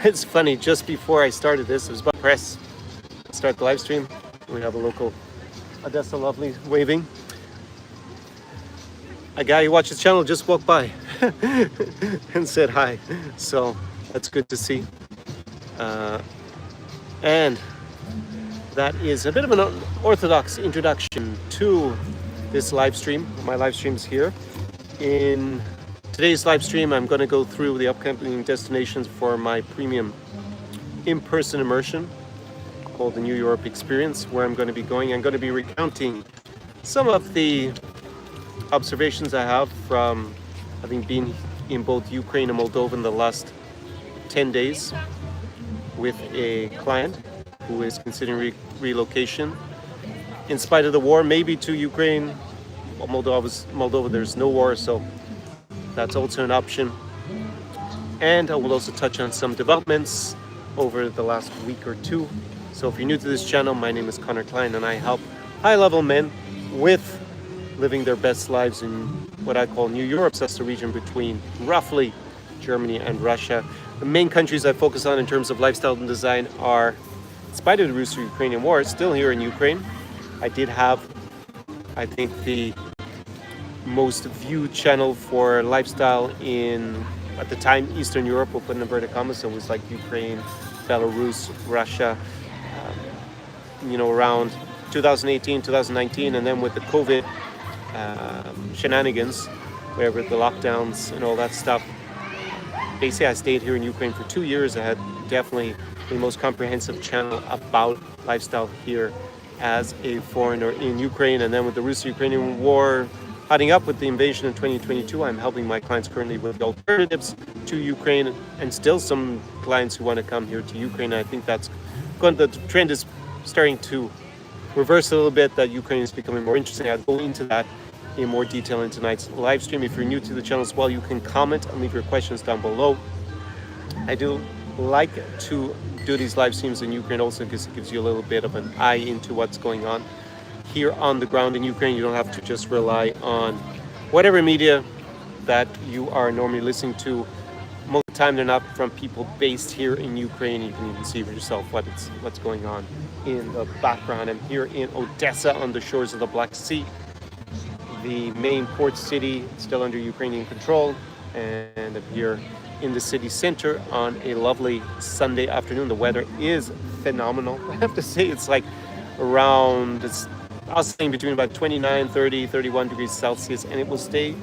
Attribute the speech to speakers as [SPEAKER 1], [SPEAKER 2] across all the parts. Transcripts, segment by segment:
[SPEAKER 1] It's funny, just before I started this, it was about to press start the live stream. We have a local Odesa lovely waving. A guy who watches the channel just walked by and said hi. So that's good to see. And that is a bit of an orthodox introduction to this live stream. My live stream is here. In today's live stream, I'm going to go through the upcoming destinations for my premium in-person immersion called the New Europe Experience, where I'm going to be going. I'm going to be recounting some of the observations I have from having been in both Ukraine and Moldova in the last 10 days with a client who is considering relocation in spite of the war, maybe to Ukraine. Moldova, there's no war, so that's also an option. And I will also touch on some developments over the last week or two. So if you're new to this channel, my name is Conor Clyne, and I help high-level men with living their best lives in what I call New Europe. That's the region between roughly Germany and Russia. The main countries I focus on in terms of lifestyle and design are, in spite of the Russo-Ukrainian War, still here in Ukraine. I did have, I think, the most viewed channel for lifestyle in, at the time, Eastern Europe. We'll put in inverted commas, so it was like Ukraine, Belarus, Russia, around 2018, 2019, and then with the COVID shenanigans, wherever the lockdowns and all that stuff. Basically, I stayed here in Ukraine for 2 years. I had definitely the most comprehensive channel about lifestyle here as a foreigner in Ukraine. And then with the Russo-Ukrainian War heading up with the invasion in 2022, I'm helping my clients currently with the alternatives to Ukraine, and still some clients who want to come here to Ukraine. I think that's going, the trend is starting to reverse a little bit, that Ukraine is becoming more interesting. I'll go into that in more detail in tonight's live stream. If you're new to the channel as well, you can comment and leave your questions down below. I do like to do these live streams in Ukraine also because it gives you a little bit of an eye into what's going on here on the ground in Ukraine. You don't have to just rely on whatever media that you are normally listening to. Most of the time they're not from people based here in Ukraine. You can even see for yourself what's going on in the background. I'm here in Odesa on the shores of the Black Sea, the main port city, still under Ukrainian control, and I'm here in the city center on a lovely Sunday afternoon. The weather is phenomenal. I have to say, it's like around, I was saying between about 29, 30, 31 degrees Celsius, and it will stay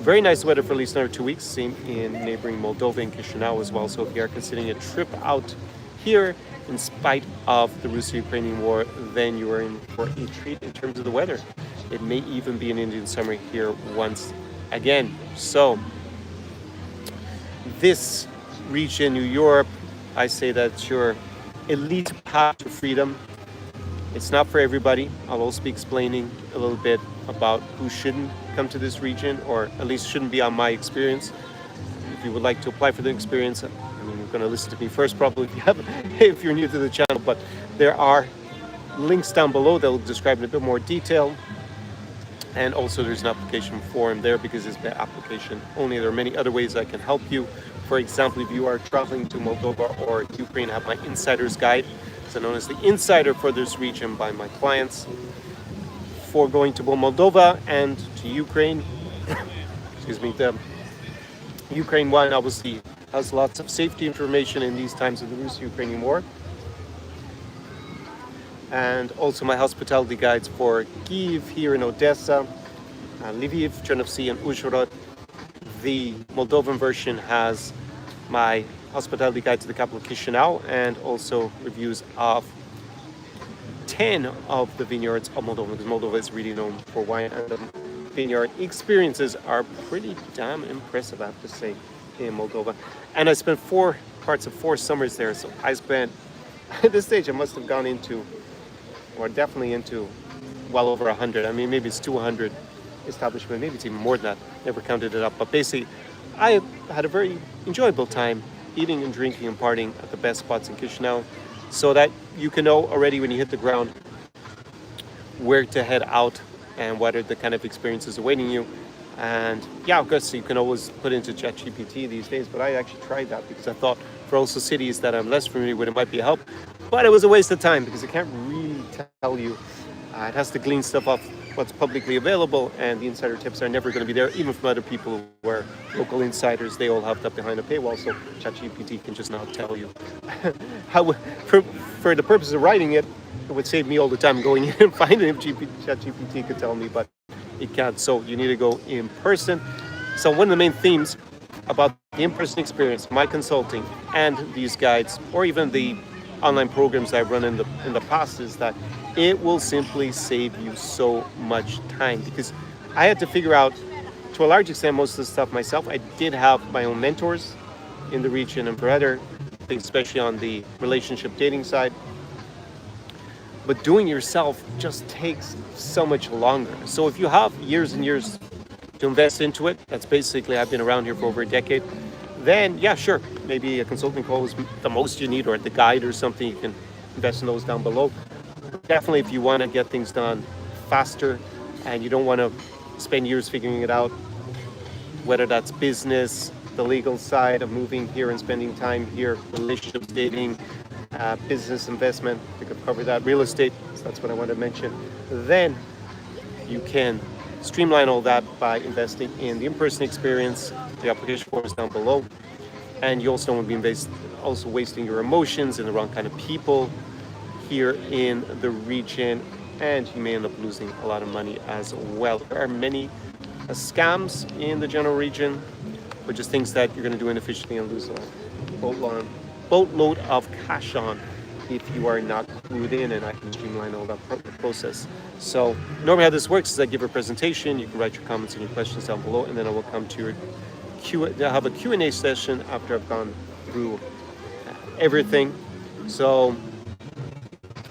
[SPEAKER 1] very nice weather for at least another 2 weeks. Same in neighboring Moldova and Chișinău as well. So if you are considering a trip out here in spite of the Russo-Ukrainian War, then you are in for a treat in terms of the weather. It may even be an Indian summer here once again. So this region, New Europe, I say that's your elite path to freedom. It's not for everybody. I'll also be explaining a little bit about who shouldn't come to this region, or at least shouldn't be on my experience. If you would like to apply for the experience, I mean, you're going to listen to me first probably if you're new to the channel, but there are links down below that will describe in a bit more detail. And also there's an application form there because it's the application only. There are many other ways I can help you. For example, if you are traveling to Moldova or Ukraine, I have my insider's guide, so known as the insider for this region by my clients. For going to both Moldova and to Ukraine, excuse me, the Ukraine one obviously has lots of safety information in these times of the Russo-Ukrainian War. And also my hospitality guides for Kyiv here in Odesa, Lviv, Chernivtsi, and Uzhhorod. The Moldovan version has my hospitality guide to the capital Chișinău, and also reviews of 10 of the vineyards of Moldova, because Moldova is really known for wine, and the vineyard experiences are pretty damn impressive, I have to say, in Moldova. And I spent 4 parts of 4 summers there, so I spent, at this stage I must have gone into, or definitely into, well over 100. I mean, maybe it's 200 establishment, maybe it's even more than that, never counted it up. But basically, I had a very enjoyable time eating and drinking and partying at the best spots in Chișinău, so that you can know already when you hit the ground where to head out and what are the kind of experiences awaiting you. And yeah, of course, you can always put into ChatGPT these days, but I actually tried that because I thought For also cities that I'm less familiar with, it might be a help. But it was a waste of time because it can't really tell you. It has to glean stuff off what's publicly available, and the insider tips are never going to be there, even from other people who are local insiders. They all have that behind a paywall, so ChatGPT can just not tell you. How, for the purpose of writing it, it would save me all the time going in and finding if ChatGPT could tell me, but it can't. So you need to go in person. So one of the main themes about the in-person experience, my consulting, and these guides, or even the online programs I've run in the past, is that it will simply save you so much time, because I had to figure out to a large extent most of the stuff myself. I did have my own mentors in the region and for other things, especially on the relationship dating side, but doing yourself just takes so much longer. So if you have years and years to invest into it, that's basically, I've been around here for over a decade, then yeah, sure, maybe a consulting call is the most you need, or the guide or something. You can invest in those down below. Definitely, if you want to get things done faster and you don't want to spend years figuring it out, whether that's business, the legal side of moving here and spending time here, relationships, dating, business, investment, we could cover that, real estate, so that's what I wanted to mention, then you can streamline all that by investing in the in-person experience. The application form is down below, and you also don't want to be wasting your emotions in the wrong kind of people here in the region, and you may end up losing a lot of money as well. There are many scams in the general region, but just things that you're going to do inefficiently and lose a boatload of cash on if you are not clued in, and I can streamline all that process. So normally how this works is I give a presentation, you can write your comments and your questions down below, and then I will come to your have a Q&A session after I've gone through everything. So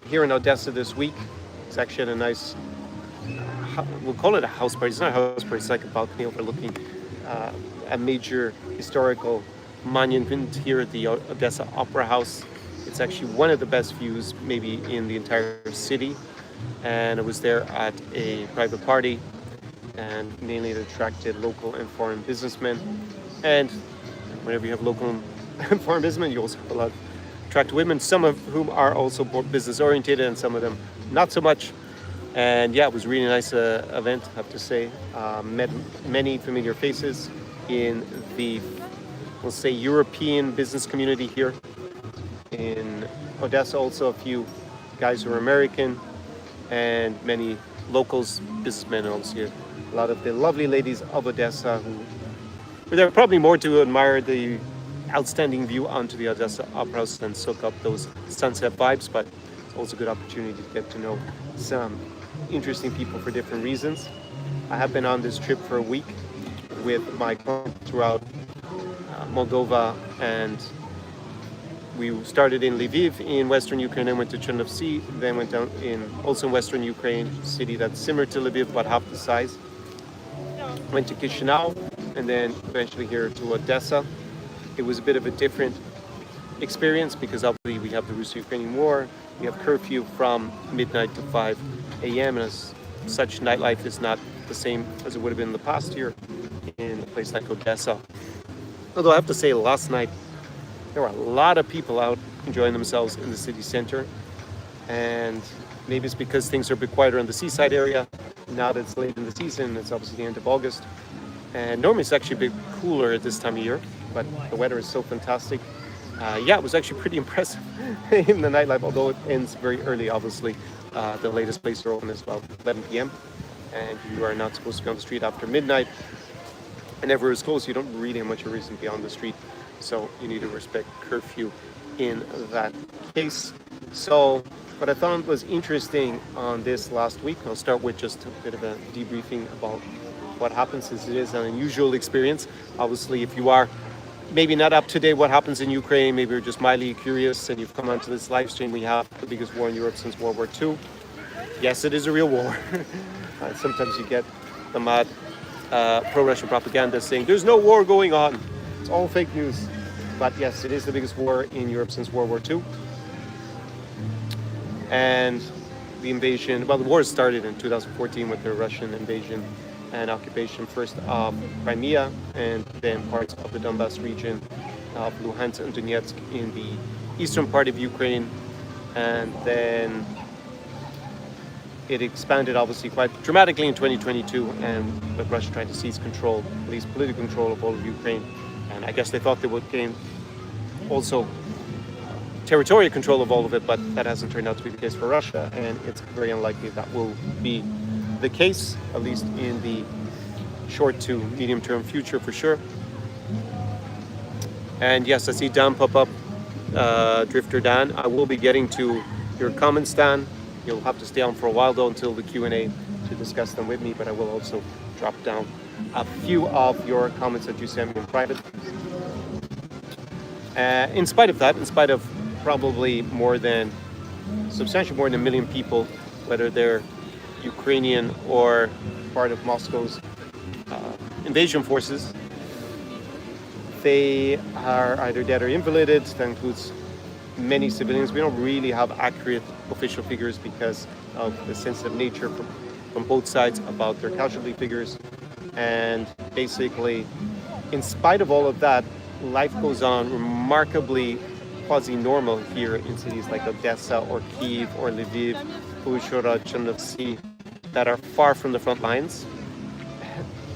[SPEAKER 1] here in Odesa this week, it's actually at a nice, we'll call it a house party. It's not a house party, it's like a balcony overlooking a major historical monument here at the Odesa Opera House. It's actually one of the best views maybe in the entire city, and I was there at a private party, and mainly it attracted local and foreign businessmen. And whenever you have local and foreign businessmen, you also have a lot of attractive women, some of whom are also business oriented and some of them not so much. And yeah, it was a really nice event, I have to say. Met many familiar faces in the, we'll say, European business community here in Odesa. Also a few guys who are American, and many locals, businessmen, and also a lot of the lovely ladies of Odesa who were there probably more to admire the outstanding view onto the Odesa Opera House and soak up those sunset vibes, but it's also a good opportunity to get to know some interesting people for different reasons. I have been on this trip for a week with my client throughout Moldova, and we started in Lviv in western Ukraine, and went to Chernivtsi, then went down also in western Ukraine, city that's similar to Lviv but half the size. Went to Chișinău, and then eventually here to Odesa. It was a bit of a different experience because obviously we have the Russo-Ukrainian War, we have curfew from midnight to 5 a.m. and as such nightlife is not the same as it would have been in the past year in a place like Odesa. Although I have to say, last night there were a lot of people out enjoying themselves in the city center, and maybe it's because things are a bit quieter in the seaside area now that it's late in the season. It's obviously the end of August, and normally it's actually a bit cooler at this time of year, but the weather is so fantastic. Yeah, it was actually pretty impressive in the nightlife, although it ends very early, obviously. The latest place to open is about 11 p.m. and you are not supposed to be on the street after midnight. Whenever it's closed, you don't really have much of a reason to be on the street, so you need to respect curfew in that case. So what I thought was interesting on this last week, I'll start with just a bit of a debriefing about what happens, since it is an unusual experience. Obviously, if you are maybe not up to date what happens in Ukraine, maybe you're just mildly curious and you've come onto this live stream, we have the biggest war in Europe since World War II. Yes, it is a real war. Sometimes you get the mad pro-Russian propaganda saying there's no war going on. It's all fake news. But yes, it is the biggest war in Europe since World War II. And the invasion, well, the war started in 2014 with the Russian invasion and occupation, first of Crimea and then parts of the Donbas region of Luhansk and Donetsk in the eastern part of Ukraine, and then it expanded obviously quite dramatically in 2022, and with Russia trying to seize control, at least political control of all of Ukraine. And I guess they thought they would gain also territorial control of all of it, but that hasn't turned out to be the case for Russia, and it's very unlikely that will be the case, at least in the short to medium term future for sure. And yes, I see Dan pop up, Drifter Dan. I will be getting to your comments, Dan. You'll have to stay on for a while though until the Q&A to discuss them with me, but I will also drop down a few of your comments that you sent me in private. In spite of that, in spite of probably substantially more than 1 million people, whether they're Ukrainian or part of Moscow's invasion forces, they are either dead or invalided. That includes many civilians. We don't really have accurate official figures because of the sensitive nature from both sides about their casualty figures. And basically, in spite of all of that, life goes on remarkably quasi-normal here in cities like Odesa or Kyiv or Lviv, Uzhhorod, Chernivtsi, that are far from the front lines.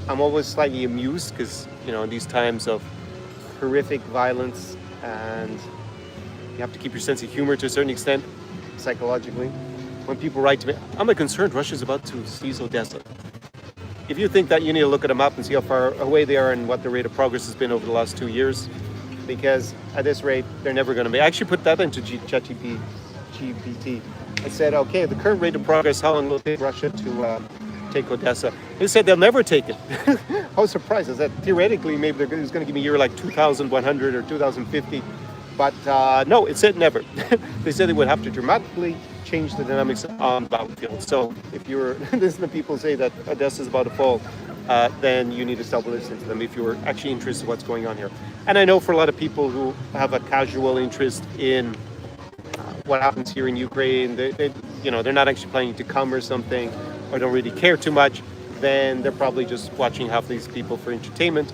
[SPEAKER 1] I'm always slightly amused because, in these times of horrific violence, and you have to keep your sense of humor to a certain extent, psychologically. When people write to me, I'm concerned Russia's about to seize Odessa. If you think that, you need to look at a map and see how far away they are and what the rate of progress has been over the last 2 years, because at this rate, they're never going to make. I actually put that into ChatGPT. I said, okay, the current rate of progress, how long will it take Russia to take Odessa? They said they'll never take it. I was surprised. I said, theoretically, maybe they're going to give me a year like 2100 or 2050. But no, it said never. They said they would have to dramatically change the dynamics on the battlefield. So if you're listening to people say that Odessa is about to fall, then you need to stop listening to them if you're actually interested in what's going on here. And I know for a lot of people who have a casual interest in what happens here in Ukraine, they're not actually planning to come or something, or don't really care too much, then they're probably just watching half these people for entertainment.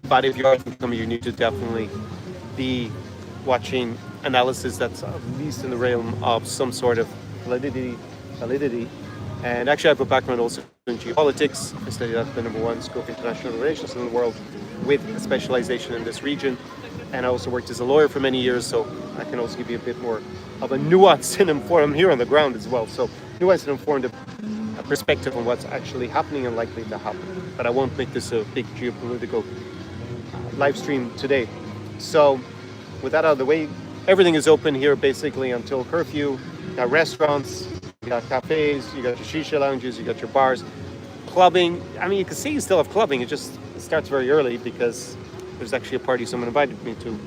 [SPEAKER 1] But if you are coming, you need to definitely be watching analysis that's at least in the realm of some sort of validity. And actually I have a background also in geopolitics. I studied at the #1 school of international relations in the world with a specialization in this region. And I also worked as a lawyer for many years, so I can also give you a bit more of a nuanced and informed, I'm here on the ground as well, so nuanced and informed perspective on what's actually happening and likely to happen. But I won't make this a big geopolitical live stream today. So with that out of the way, everything is open here basically until curfew. You got restaurants, you got cafes, you got your shisha lounges, you got your bars, clubbing. I mean, you can see you still have clubbing. It starts very early because there's actually a party someone invited me to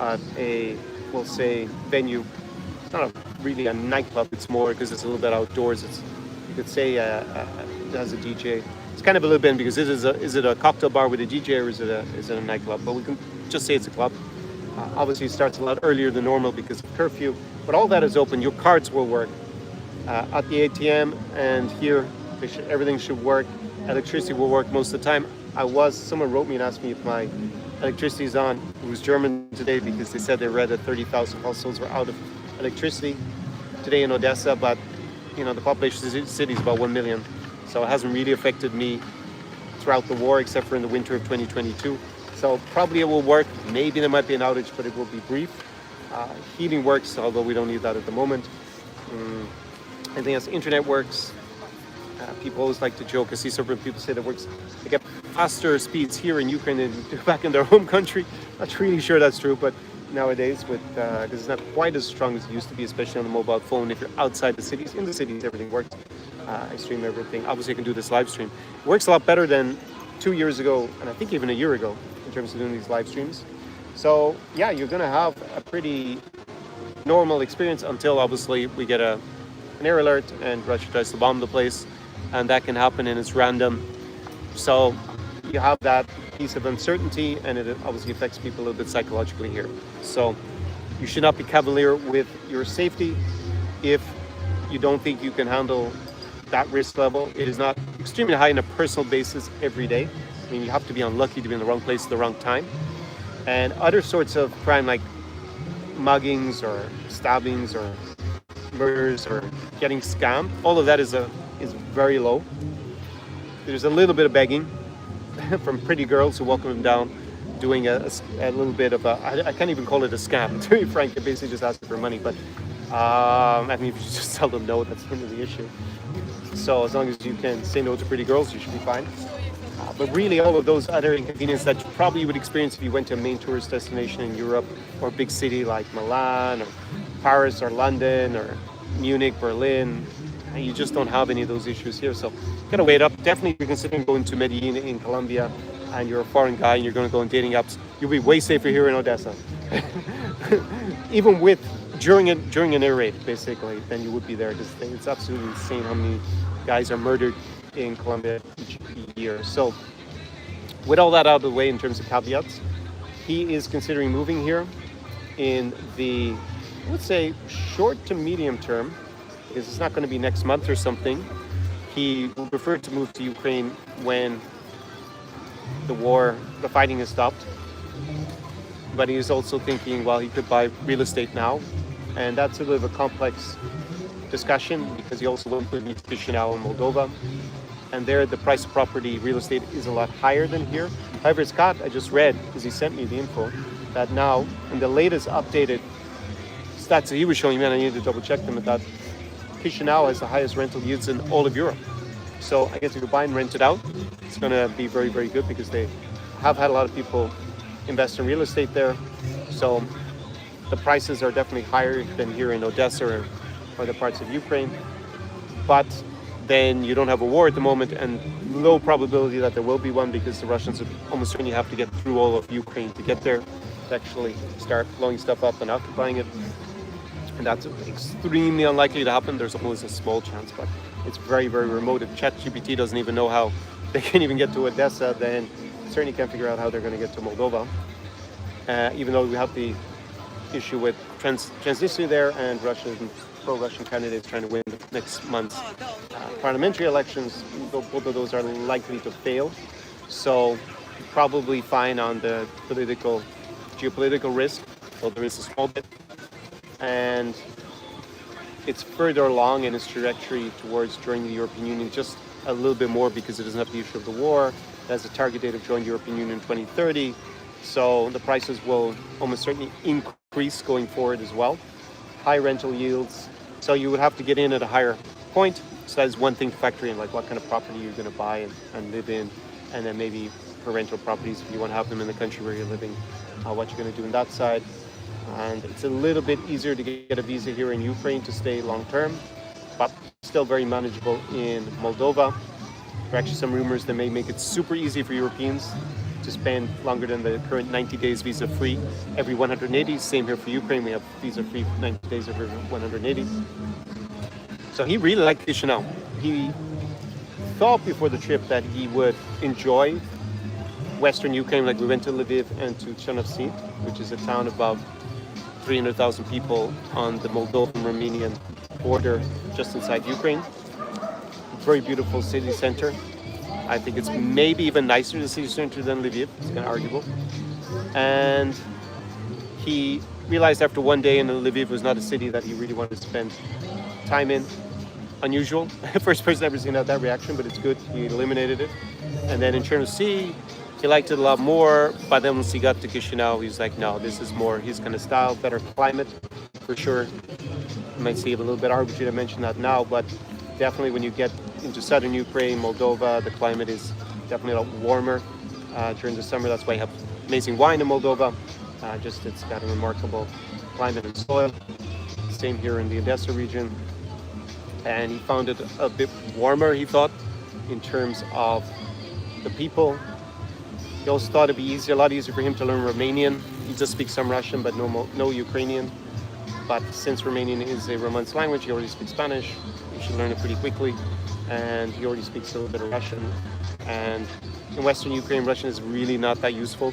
[SPEAKER 1] at we'll say, venue. It's not really a nightclub. It's more because it's a little bit outdoors. You could say it has a DJ. It's kind of a little bit because is it a cocktail bar with a DJ or is it a nightclub? But we can just say it's a club. Obviously, it starts a lot earlier than normal because of curfew. But all that is open. Your cards will work at the ATM, and here everything should work. Electricity will work most of the time. Someone wrote me and asked me if my electricity is on. It was German today because they said they read that 30,000 households were out of electricity today in Odessa, but the population of the city is about 1 million. So it hasn't really affected me throughout the war, except for in the winter of 2022. So probably it will work. Maybe there might be an outage, but it will be brief. Heating works, although we don't need that at the moment. Anything else? Internet works. People always like to joke. I see several people say that works. They get faster speeds here in Ukraine than back in their home country. Not really sure that's true, but nowadays, because it's not quite as strong as it used to be, especially on the mobile phone. If you're outside the cities, in the cities, everything works. I stream everything. Obviously, I can do this live stream. It works a lot better than 2 years ago, and I think even a year ago, in terms of doing these live streams. So yeah, you're going to have a pretty normal experience until obviously we get an air alert and Russia tries to bomb the place, and that can happen and it's random. So you have that piece of uncertainty, and it obviously affects people a little bit psychologically here. So you should not be cavalier with your safety if you don't think you can handle that risk level. It is not extremely high on a personal basis every day. I mean, you have to be unlucky to be in the wrong place at the wrong time. And other sorts of crime like muggings or stabbings or murders or getting scammed, all of that is very low. There's a little bit of begging from pretty girls who welcome him down, doing a little bit of I can't even call it a scam, to be frank. They basically just asking for money, but I mean, if you just tell them no, that's the end of the issue. So as long as you can say no to pretty girls, you should be fine. But really, all of those other inconveniences that you probably would experience if you went to a main tourist destination in Europe or a big city like Milan or Paris or London or Munich, Berlin, and you just don't have any of those issues here. So gotta wait up. Definitely, if you're considering going to Medellin in Colombia and you're a foreign guy and you're going to go on dating apps, you'll be way safer here in Odessa. Even during an air raid, basically, than you would be there, because it's absolutely insane how many guys are murdered in Colombia each year. So with all that out of the way in terms of caveats, he is considering moving here in the, I would say, short to medium term, because it's not going to be next month or something. He would prefer to move to Ukraine when the fighting is stopped. But he is also thinking, well, he could buy real estate now. And that's a little bit of a complex discussion, because he also went with me to Chișinău in Moldova. And there, the price of property, real estate, is a lot higher than here. However, Scott, I just read, because he sent me the info, that now, in the latest updated stats that he was showing me, and I needed to double check them, that Chișinău has the highest rental yields in all of Europe. So I guess if you buy and rent it out, it's going to be very, very good, because they have had a lot of people invest in real estate there. So the prices are definitely higher than here in Odessa or other parts of Ukraine. But then you don't have a war at the moment, and low probability that there will be one, because the Russians would almost certainly have to get through all of Ukraine to get there, to actually start blowing stuff up and occupying it. And that's extremely unlikely to happen. There's always a small chance, but it's very, very remote. If ChatGPT doesn't even know how they can even get to Odessa, then certainly can't figure out how they're going to get to Moldova. Even though we have the issue with Transnistria there, and pro-Russian candidates trying to win next month's parliamentary elections, both of those are likely to fail. So probably fine on the geopolitical risk, though there is a small bit. And it's further along in its trajectory towards joining the European Union, just a little bit more, because it doesn't have the issue of the war. It has a target date of joining the European Union in 2030. So the prices will almost certainly increase going forward as well. High rental yields. So you would have to get in at a higher point. So that is one thing to factor in, like what kind of property you're going to buy and live in. And then maybe for rental properties, if you want to have them in the country where you're living, what you're going to do on that side. And it's a little bit easier to get a visa here in Ukraine to stay long term, but still very manageable in Moldova. There are actually some rumors that may make it super easy for Europeans to spend longer than the current 90 days visa free every 180. Same here for Ukraine. We have visa free 90 days every 180. So he really liked Chișinău. He thought before the trip that he would enjoy Western Ukraine. Like, we went to Lviv and to Chernivtsi, which is a town about 300,000 people on the Moldovan-Romanian border just inside Ukraine. Very beautiful city center. I think it's maybe even nicer the city center than Lviv. It's kind of arguable. And he realized after one day in Lviv was not a city that he really wanted to spend time in. Unusual. First person ever seen that reaction, but it's good. He eliminated it. And then in Chernivtsi, he liked it a lot more, but then once he got to Chișinău, he was like, no, this is more his kind of style, better climate, for sure. You might see a little bit arbitrary to mention that now, but definitely when you get into southern Ukraine, Moldova, the climate is definitely a lot warmer during the summer. That's why you have amazing wine in Moldova. It's got a remarkable climate and soil. Same here in the Odesa region. And he found it a bit warmer, he thought, in terms of the people. He also thought it'd be a lot easier for him to learn Romanian. He just speaks some Russian, but no Ukrainian. But since Romanian is a Romance language, he already speaks Spanish. You should learn it pretty quickly. And he already speaks a little bit of Russian. And in Western Ukraine, Russian is really not that useful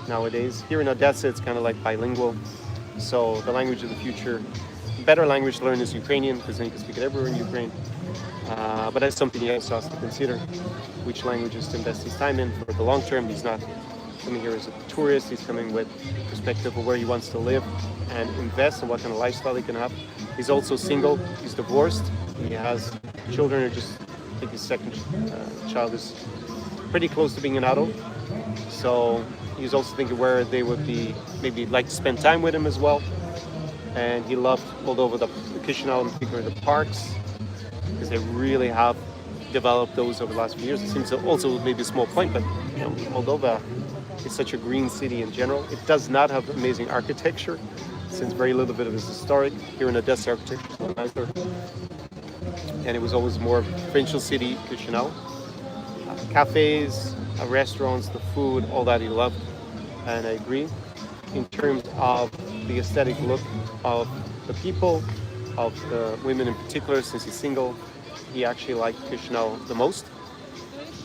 [SPEAKER 1] nowadays. Here in Odessa, it's kind of like bilingual. So the language of the future, better language to learn is Ukrainian, because then you can speak it everywhere in Ukraine. But that's something he also has to consider, which languages to invest his time in for the long term. He's not coming here as a tourist. He's coming with perspective of where he wants to live and invest and what kind of lifestyle he can have. He's also single. He's divorced. He has children. Or just, I think his second child is pretty close to being an adult. So he's also thinking where they would be, maybe like to spend time with him as well. And he loved Moldova, the Chișinău, in particular the parks, because they really have developed those over the last few years. It seems also maybe a small point, but you know, Moldova is such a green city in general. It does not have amazing architecture, since very little bit of it is historic. Here in Odesa, architecture is nicer. And it was always more of a provincial city, Chișinău. Cafes, restaurants, the food, all that he loved, and I agree. In terms of the aesthetic look of the people, of the women in particular, since he's single, he actually liked Chișinău the most.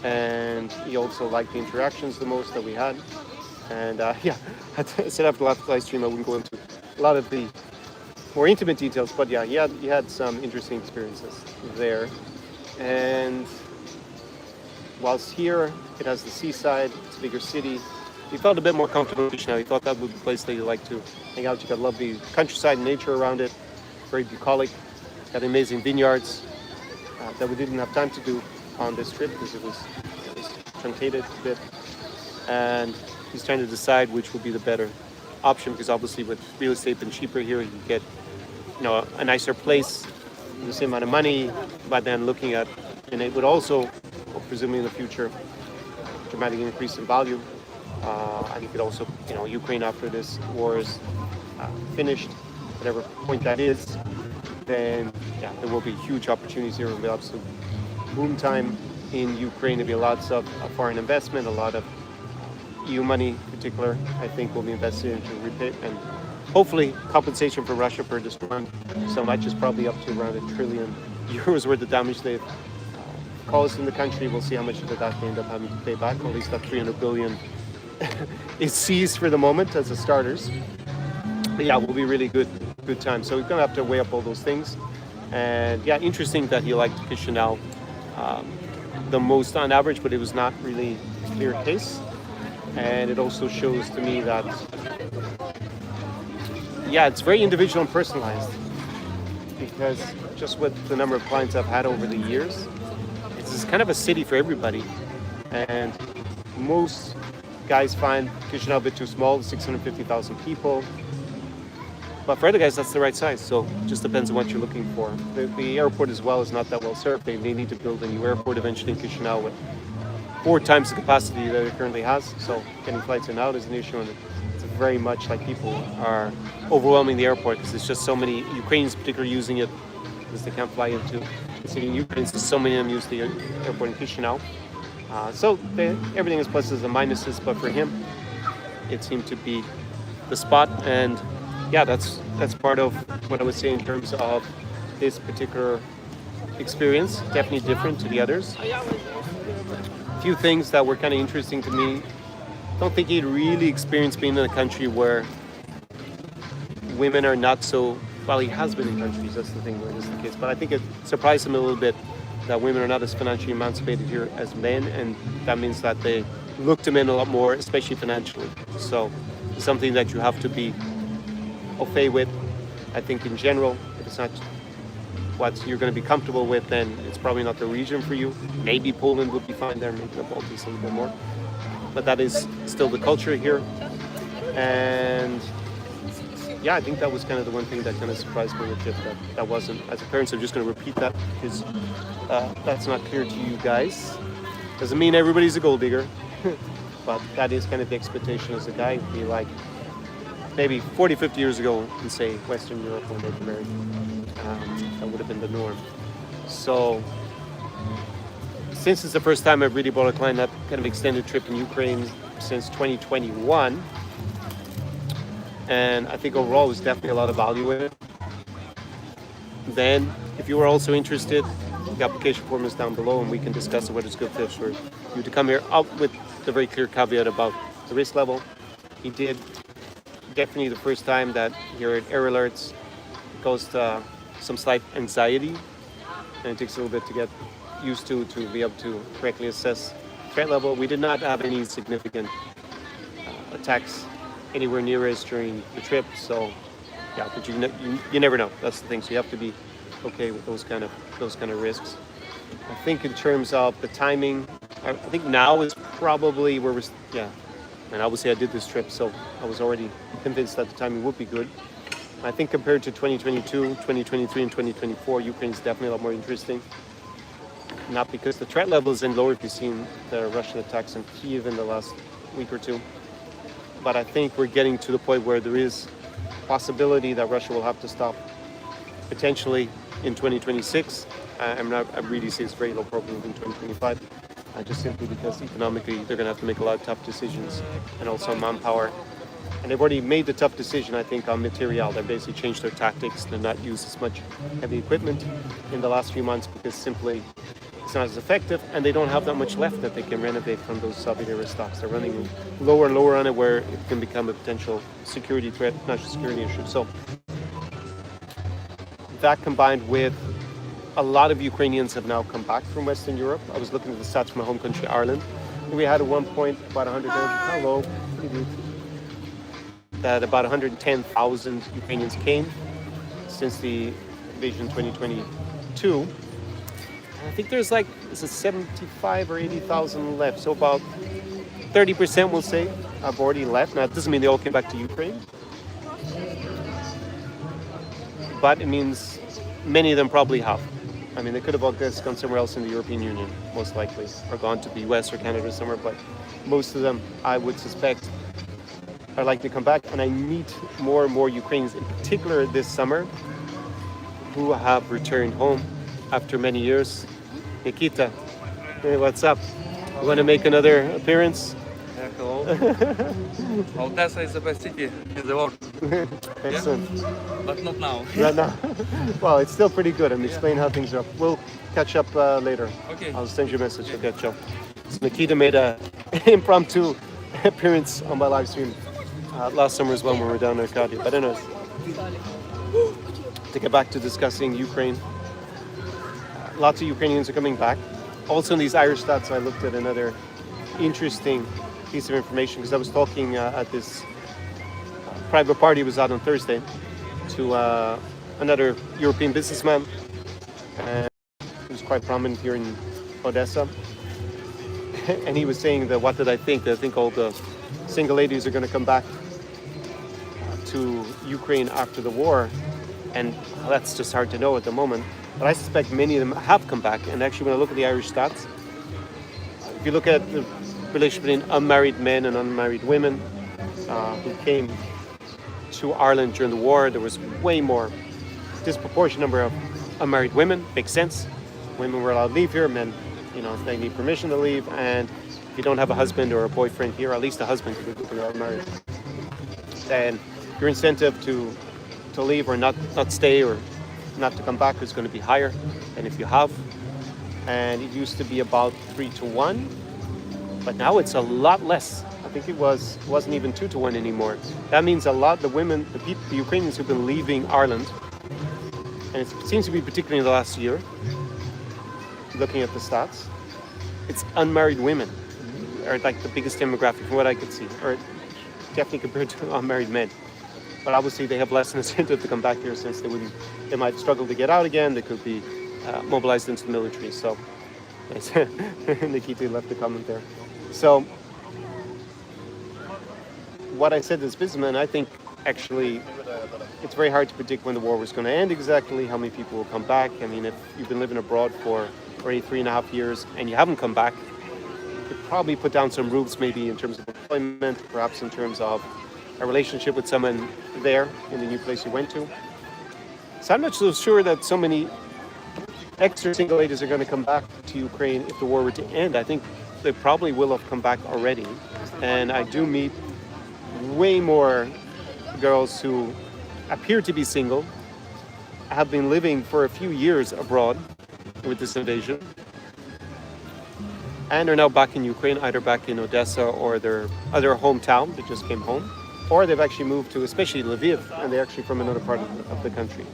[SPEAKER 1] And he also liked the interactions the most that we had. And yeah, I said after the last live stream I wouldn't go into a lot of the more intimate details, but yeah, he had some interesting experiences there. And whilst here it has the seaside, it's a bigger city, he felt a bit more comfortable in Chișinău. He thought that would be a place that he'd like to hang out. You got lovely countryside and nature around it, very bucolic, got amazing vineyards that we didn't have time to do on this trip because it was truncated a bit. And he's trying to decide which would be the better option, because obviously with real estate being cheaper here, you get, you know, a nicer place, the same amount of money, but then looking at, and it would also, presumably in the future, dramatically increase in value. And you could also, you know, Ukraine after this war is finished, whatever point that is, then yeah, there will be huge opportunities here. There will be absolute boom time in Ukraine. There'll be lots of foreign investment, a lot of EU money in particular, I think will be invested into repay, and hopefully compensation for Russia for destroying so much is probably up to around €1 trillion worth of damage they've caused in the country. We'll see how much of that they end up having to pay back. At least that 300 billion is seized for the moment as a starters. But yeah, it will be really good time. So we're gonna have to weigh up all those things. And yeah, interesting that he liked Chișinău the most on average, but it was not really a clear case. And it also shows to me that, yeah, it's very individual and personalized, because just with the number of clients I've had over the years, it's kind of a city for everybody. And most guys find Chișinău a bit too small, 650,000 people. But for other guys, that's the right size. So it just depends on what you're looking for. The airport as well is not that well served. They need to build a new airport eventually in Chișinău with 4 times the capacity that it currently has. So getting flights in and out is an issue, and it's very much like people are overwhelming the airport because there's just so many Ukrainians particularly using it because they can't fly into the city in Ukraine. So many of them use the airport in Chișinău. So everything is pluses and minuses, but for him, it seemed to be the spot. And yeah, that's part of what I would say in terms of this particular experience. Definitely different to the others. Few things that were kind of interesting to me. Don't think he'd really experienced being in a country where women are not so, well, he has been in countries, that's the thing where this is the case, but I think it surprised him a little bit that women are not as financially emancipated here as men, and that means that they look to men a lot more, especially financially. So it's something that you have to be au fait with. I think in general, if it's not what you're going to be comfortable with, then it's probably not the region for you. Maybe Poland would be fine there, maybe the Baltics a little bit more. But that is still the culture here. And yeah, I think that was kind of the one thing that kind of surprised me with Jeff, that wasn't, as a parent, so I'm just going to repeat that because that's not clear to you guys. Doesn't mean everybody's a gold digger, but that is kind of the expectation as a guy. It'd be like maybe 40, 50 years ago in, say, Western Europe when they were married. That would have been the norm. So since it's the first time I've really brought a client that kind of extended trip in Ukraine since 2021, and I think overall there's definitely a lot of value in it. Then if you are also interested, the application form is down below and we can discuss whether it's good fit for you to come here, out with the very clear caveat about the risk level. He did definitely the first time that here at Air Alerts caused some slight anxiety, and it takes a little bit to get used to be able to correctly assess threat level. We did not have any significant attacks anywhere near us during the trip. So, yeah, but you never know. That's the thing. So you have to be okay with those kind of risks. I think in terms of the timing, I think now is probably where we're. Yeah, and obviously I did this trip, so I was already convinced that the timing would be good. I think compared to 2022, 2023, and 2024, Ukraine is definitely a lot more interesting. Not because the threat level is in lower if you've seen the Russian attacks in Kyiv in the last week or two, but I think we're getting to the point where there is possibility that Russia will have to stop potentially in 2026. I really see it's very low probability in 2025, just simply because economically they're going to have to make a lot of tough decisions, and also manpower. And they've already made the tough decision, I think, on material. They basically changed their tactics to not use as much heavy equipment in the last few months because simply it's not as effective, and they don't have that much left that they can renovate from those Soviet-era stocks. They're running lower and lower on it, where it can become a potential security threat, national security issue. So that combined with a lot of Ukrainians have now come back from Western Europe. I was looking at the stats from my home country, Ireland. We had at one point about 100,000. Hello. That about 110,000 Ukrainians came since the invasion in 2022. And I think there's like 75 or 80,000 left. So about 30%, we'll say, have already left. Now, it doesn't mean they all came back to Ukraine, but it means many of them probably have. I mean, they could have all just gone somewhere else in the European Union, most likely, or gone to the US or Canada or somewhere, but most of them, I would suspect, are likely to come back. And I meet more and more Ukrainians, in particular this summer, who have returned home after many years. Nikita, hey, what's up? You want to make another appearance?
[SPEAKER 2] Yeah, hello. Odesa is the best city in the world.
[SPEAKER 1] Excellent.
[SPEAKER 2] Yeah? But not now.
[SPEAKER 1] Not now. Well, it's still pretty good. I'm explaining how things are. We'll catch up later.
[SPEAKER 2] Okay.
[SPEAKER 1] I'll send you a message. Okay, ciao. So Nikita made an impromptu appearance on my live stream last summer as well when we were down in Arcadia. But anyways, to get back to discussing Ukraine, lots of Ukrainians are coming back. Also in these Irish stats, I looked at another interesting piece of information because I was talking at this private party was out on Thursday to another European businessman, and he was quite prominent here in Odesa. And he was saying that, what did I think? That I think all the single ladies are going to come back to Ukraine after the war, and that's just hard to know at the moment. But I suspect many of them have come back. And actually, when I look at the Irish stats, if you look at the relation between unmarried men and unmarried women who came to Ireland during the war, there was way more disproportionate number of unmarried women. Makes sense. Women were allowed to leave here. Men, they need permission to leave. And if you don't have a husband or a boyfriend here, at least a husband if you are married, then your incentive to leave or not stay or not to come back is going to be higher than if you have. And it used to be about 3-1, but now it's a lot less. I think it wasn't even 2-1 anymore. That means a lot the women, the Ukrainians who've been leaving Ireland, and it seems to be particularly in the last year, looking at the stats, it's unmarried women are like the biggest demographic from what I could see, or definitely compared to unmarried men. But obviously they have less incentive to come back here since they might struggle to get out again. They could be mobilized into the military. So Nikita left a comment there. So what I said to this businessman, I think actually it's very hard to predict when the war was going to end exactly, how many people will come back. I mean, if you've been living abroad for already 3.5 years and you haven't come back, you could probably put down some rules maybe in terms of employment, perhaps in terms of a relationship with someone there in the new place you went to. So I'm not so sure that so many extra single ladies are going to come back to Ukraine if the war were to end. I think they probably will have come back already. And I do meet way more girls who appear to be single, have been living for a few years abroad with this invasion, and are now back in Ukraine, either back in Odesa or their other hometown. They just came home. Or they've actually moved to, especially Lviv, and they're actually from another part of the country.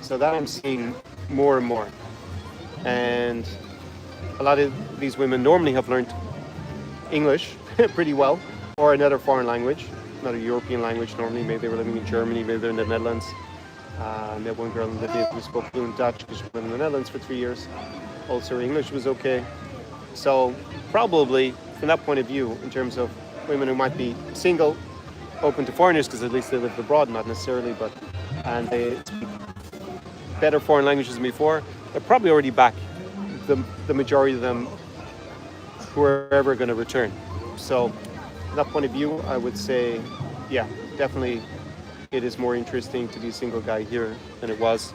[SPEAKER 1] So that I'm seeing more and more. And a lot of these women normally have learned English pretty well, or another foreign language, another European language. Normally, maybe they were living in Germany, maybe they're in the Netherlands. I met one girl in Lviv who spoke fluent Dutch because she lived in the Netherlands for 3 years. Also, her English was okay. So probably, from that point of view, in terms of women who might be single, open to foreigners, because at least they lived abroad, not necessarily, but and they speak better foreign languages than before, they're probably already back, the majority of them who are ever going to return. So from that point of view, I would say, yeah, definitely it is more interesting to be a single guy here than it was.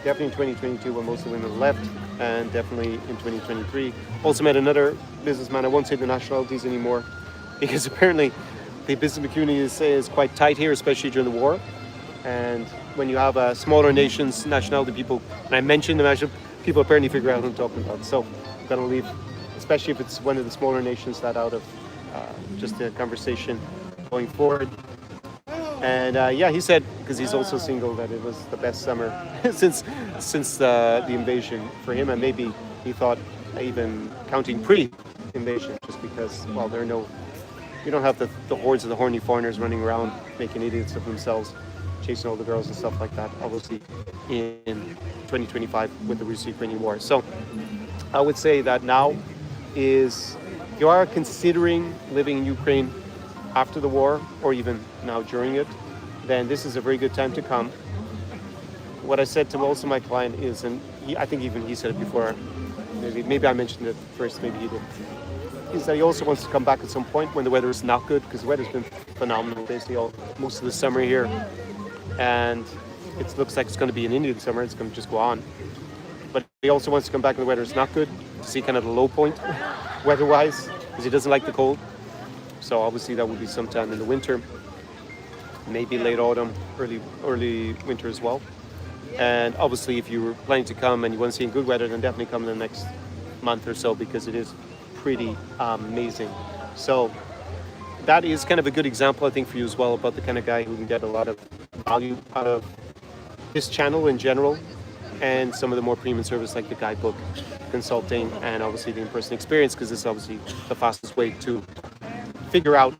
[SPEAKER 1] Definitely in 2022 when most of the women left, and definitely in 2023. Also met another businessman, I won't say the nationalities anymore, because apparently the business community is quite tight here, especially during the war. And when you have smaller nations, nationality people, and I mentioned the national people apparently figure out what I'm talking about. So I'm going to leave, especially if it's one of the smaller nations, that out of just the conversation going forward. And yeah, he said, because he's also single, that it was the best summer since the invasion for him. And maybe he thought even counting pre-invasion, just because, well, you don't have the hordes of the horny foreigners running around making idiots of themselves, chasing all the girls and stuff like that, obviously in 2025 with the Russo-Ukrainian War. So I would say that now is, if you are considering living in Ukraine after the war, or even now during it, then this is a very good time to come. What I said to also my client is, and I think even he said it before, maybe I mentioned it first, maybe he did, is that he also wants to come back at some point when the weather is not good, because the weather's been phenomenal basically most of the summer here, and it looks like it's going to be an Indian summer. It's going to just go on. But he also wants to come back when the weather is not good, to see kind of the low point weather-wise, because he doesn't like the cold. So obviously that would be sometime in the winter, maybe late autumn, early winter as well. And obviously if you were planning to come and you want to see in good weather, then definitely come in the next month or so, because it is pretty amazing. So that is kind of a good example, I think, for you as well, about the kind of guy who can get a lot of value out of this channel in general, and some of the more premium service like the guidebook consulting, and obviously the in-person experience, because this is obviously the fastest way to figure out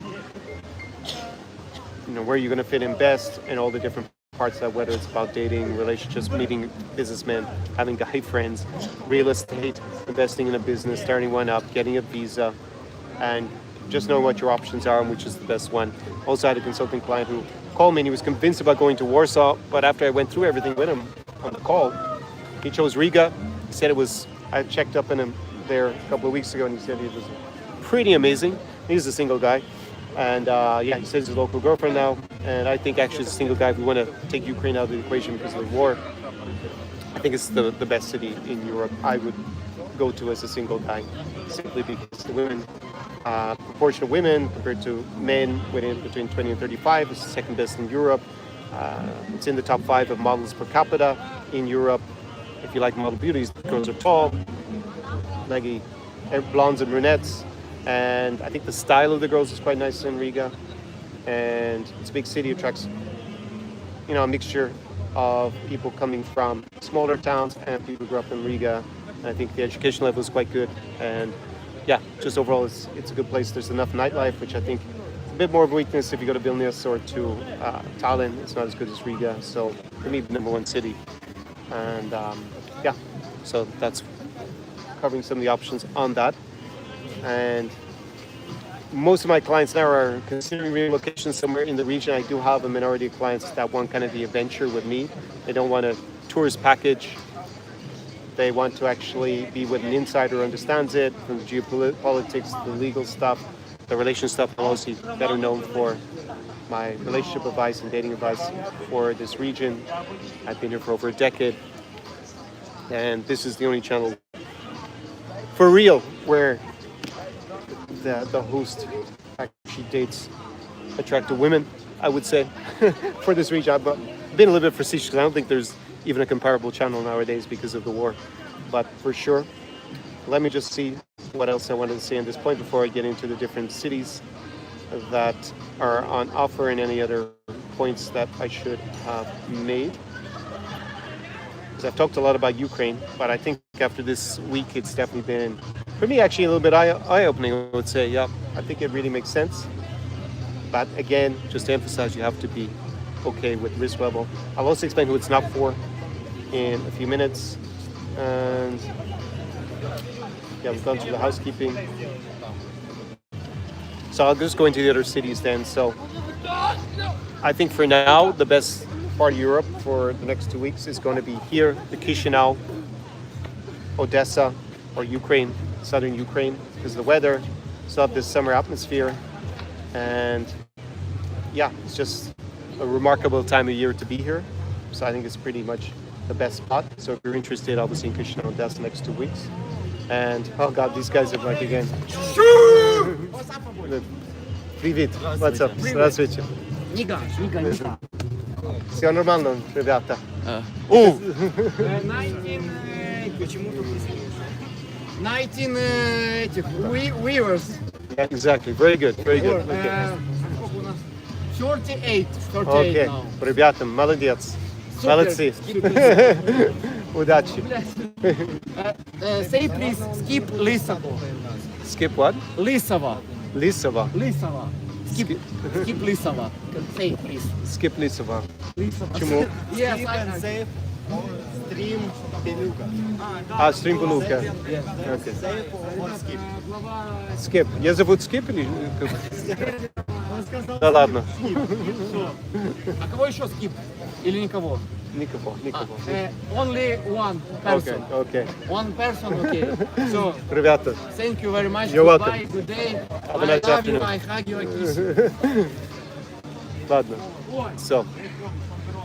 [SPEAKER 1] where you're going to fit in best, and all the different parts of that, whether it's about dating, relationships, meeting businessmen, having guy friends, real estate, investing in a business, starting one up, getting a visa, and just knowing what your options are and which is the best one. Also, I had a consulting client who called me and he was convinced about going to Warsaw, but after I went through everything with him on the call, he chose Riga. He said I checked up on him there a couple of weeks ago, and he said it was pretty amazing. He's a single guy. And yeah, he says he's a local girlfriend now. And I think actually as a single guy, if we want to take Ukraine out of the equation because of the war, I think it's the best city in Europe I would go to as a single guy, simply because the women, proportion of women compared to men within between 20 and 35 is the second best in Europe. It's in the top 5 of models per capita in Europe. If you like model beauties, the girls are tall, leggy, blondes and brunettes. And I think the style of the girls is quite nice in Riga. And it's a big city, attracts, a mixture of people coming from smaller towns and people who grew up in Riga. And I think the education level is quite good. And yeah, just overall, it's a good place. There's enough nightlife, which I think is a bit more of a weakness if you go to Vilnius or to Tallinn. It's not as good as Riga. So for me, the #1 city. And yeah, so that's covering some of the options on that. And most of my clients now are considering relocation somewhere in the region. I do have a minority of clients that want kind of the adventure with me. They don't want a tourist package. They want to actually be with an insider who understands it, from the geopolitics, the legal stuff, the relation stuff. I'm obviously better known for my relationship advice and dating advice for this region. I've been here for over a decade. And this is the only channel for real where the host actually dates attractive women, I would say, for this region. I've been a little bit facetious because I don't think there's even a comparable channel nowadays because of the war. But for sure, let me just see what else I wanted to say at this point before I get into the different cities that are on offer and any other points that I should have made. Because I've talked a lot about Ukraine, but I think after this week, it's definitely been, for me, actually a little bit eye-opening, I would say. Yeah, I think it really makes sense. But again, just to emphasize, you have to be okay with risk level. I'll also explain who it's not for in a few minutes. And yeah, we've gone through the housekeeping. So I'll just go into the other cities then. So I think for now, the best part of Europe for the next 2 weeks is going to be here, the Chișinău, Odesa, or Ukraine, southern Ukraine, because the weather, still have this summer atmosphere. And yeah, it's just a remarkable time of year to be here. So I think it's pretty much the best spot. So if you're interested, obviously in Chișinău and Odesa next 2 weeks. And oh god, these guys are back again. Привет, what's up? Здравствуйте.
[SPEAKER 3] Нига.
[SPEAKER 1] Все нормально, ребята.
[SPEAKER 3] 19 этих weavers.
[SPEAKER 1] Yeah, exactly. Very good. Very good. Okay.
[SPEAKER 3] 38
[SPEAKER 1] Okay.
[SPEAKER 3] now.
[SPEAKER 1] Ребята, молодец.
[SPEAKER 3] Супер.
[SPEAKER 1] Молодцы. Удачи.
[SPEAKER 3] Say please, skip Lisavo.
[SPEAKER 1] Skip what?
[SPEAKER 3] Lisava.
[SPEAKER 1] Lisova.
[SPEAKER 3] Skip Lisava. Say please.
[SPEAKER 1] Skip Lisova.
[SPEAKER 3] Lisava.
[SPEAKER 1] Чему?
[SPEAKER 3] Yes, I
[SPEAKER 4] Save or stream Beluga.
[SPEAKER 1] Стрим Белука. Okay.
[SPEAKER 4] Save or skip.
[SPEAKER 1] Skip. Я зовут Skip или? Да ладно.
[SPEAKER 3] А кого еще skip? Или никого?
[SPEAKER 1] Никого.
[SPEAKER 3] Only one person.
[SPEAKER 1] Okay.
[SPEAKER 3] One person, okay. So,
[SPEAKER 1] Ребята,
[SPEAKER 3] thank you very much.
[SPEAKER 1] You're welcome.
[SPEAKER 3] Goodbye, good day.
[SPEAKER 1] Have a
[SPEAKER 3] I
[SPEAKER 1] nice
[SPEAKER 3] love you,
[SPEAKER 1] afternoon.
[SPEAKER 3] I hug you, I kiss you.
[SPEAKER 1] ладно. So,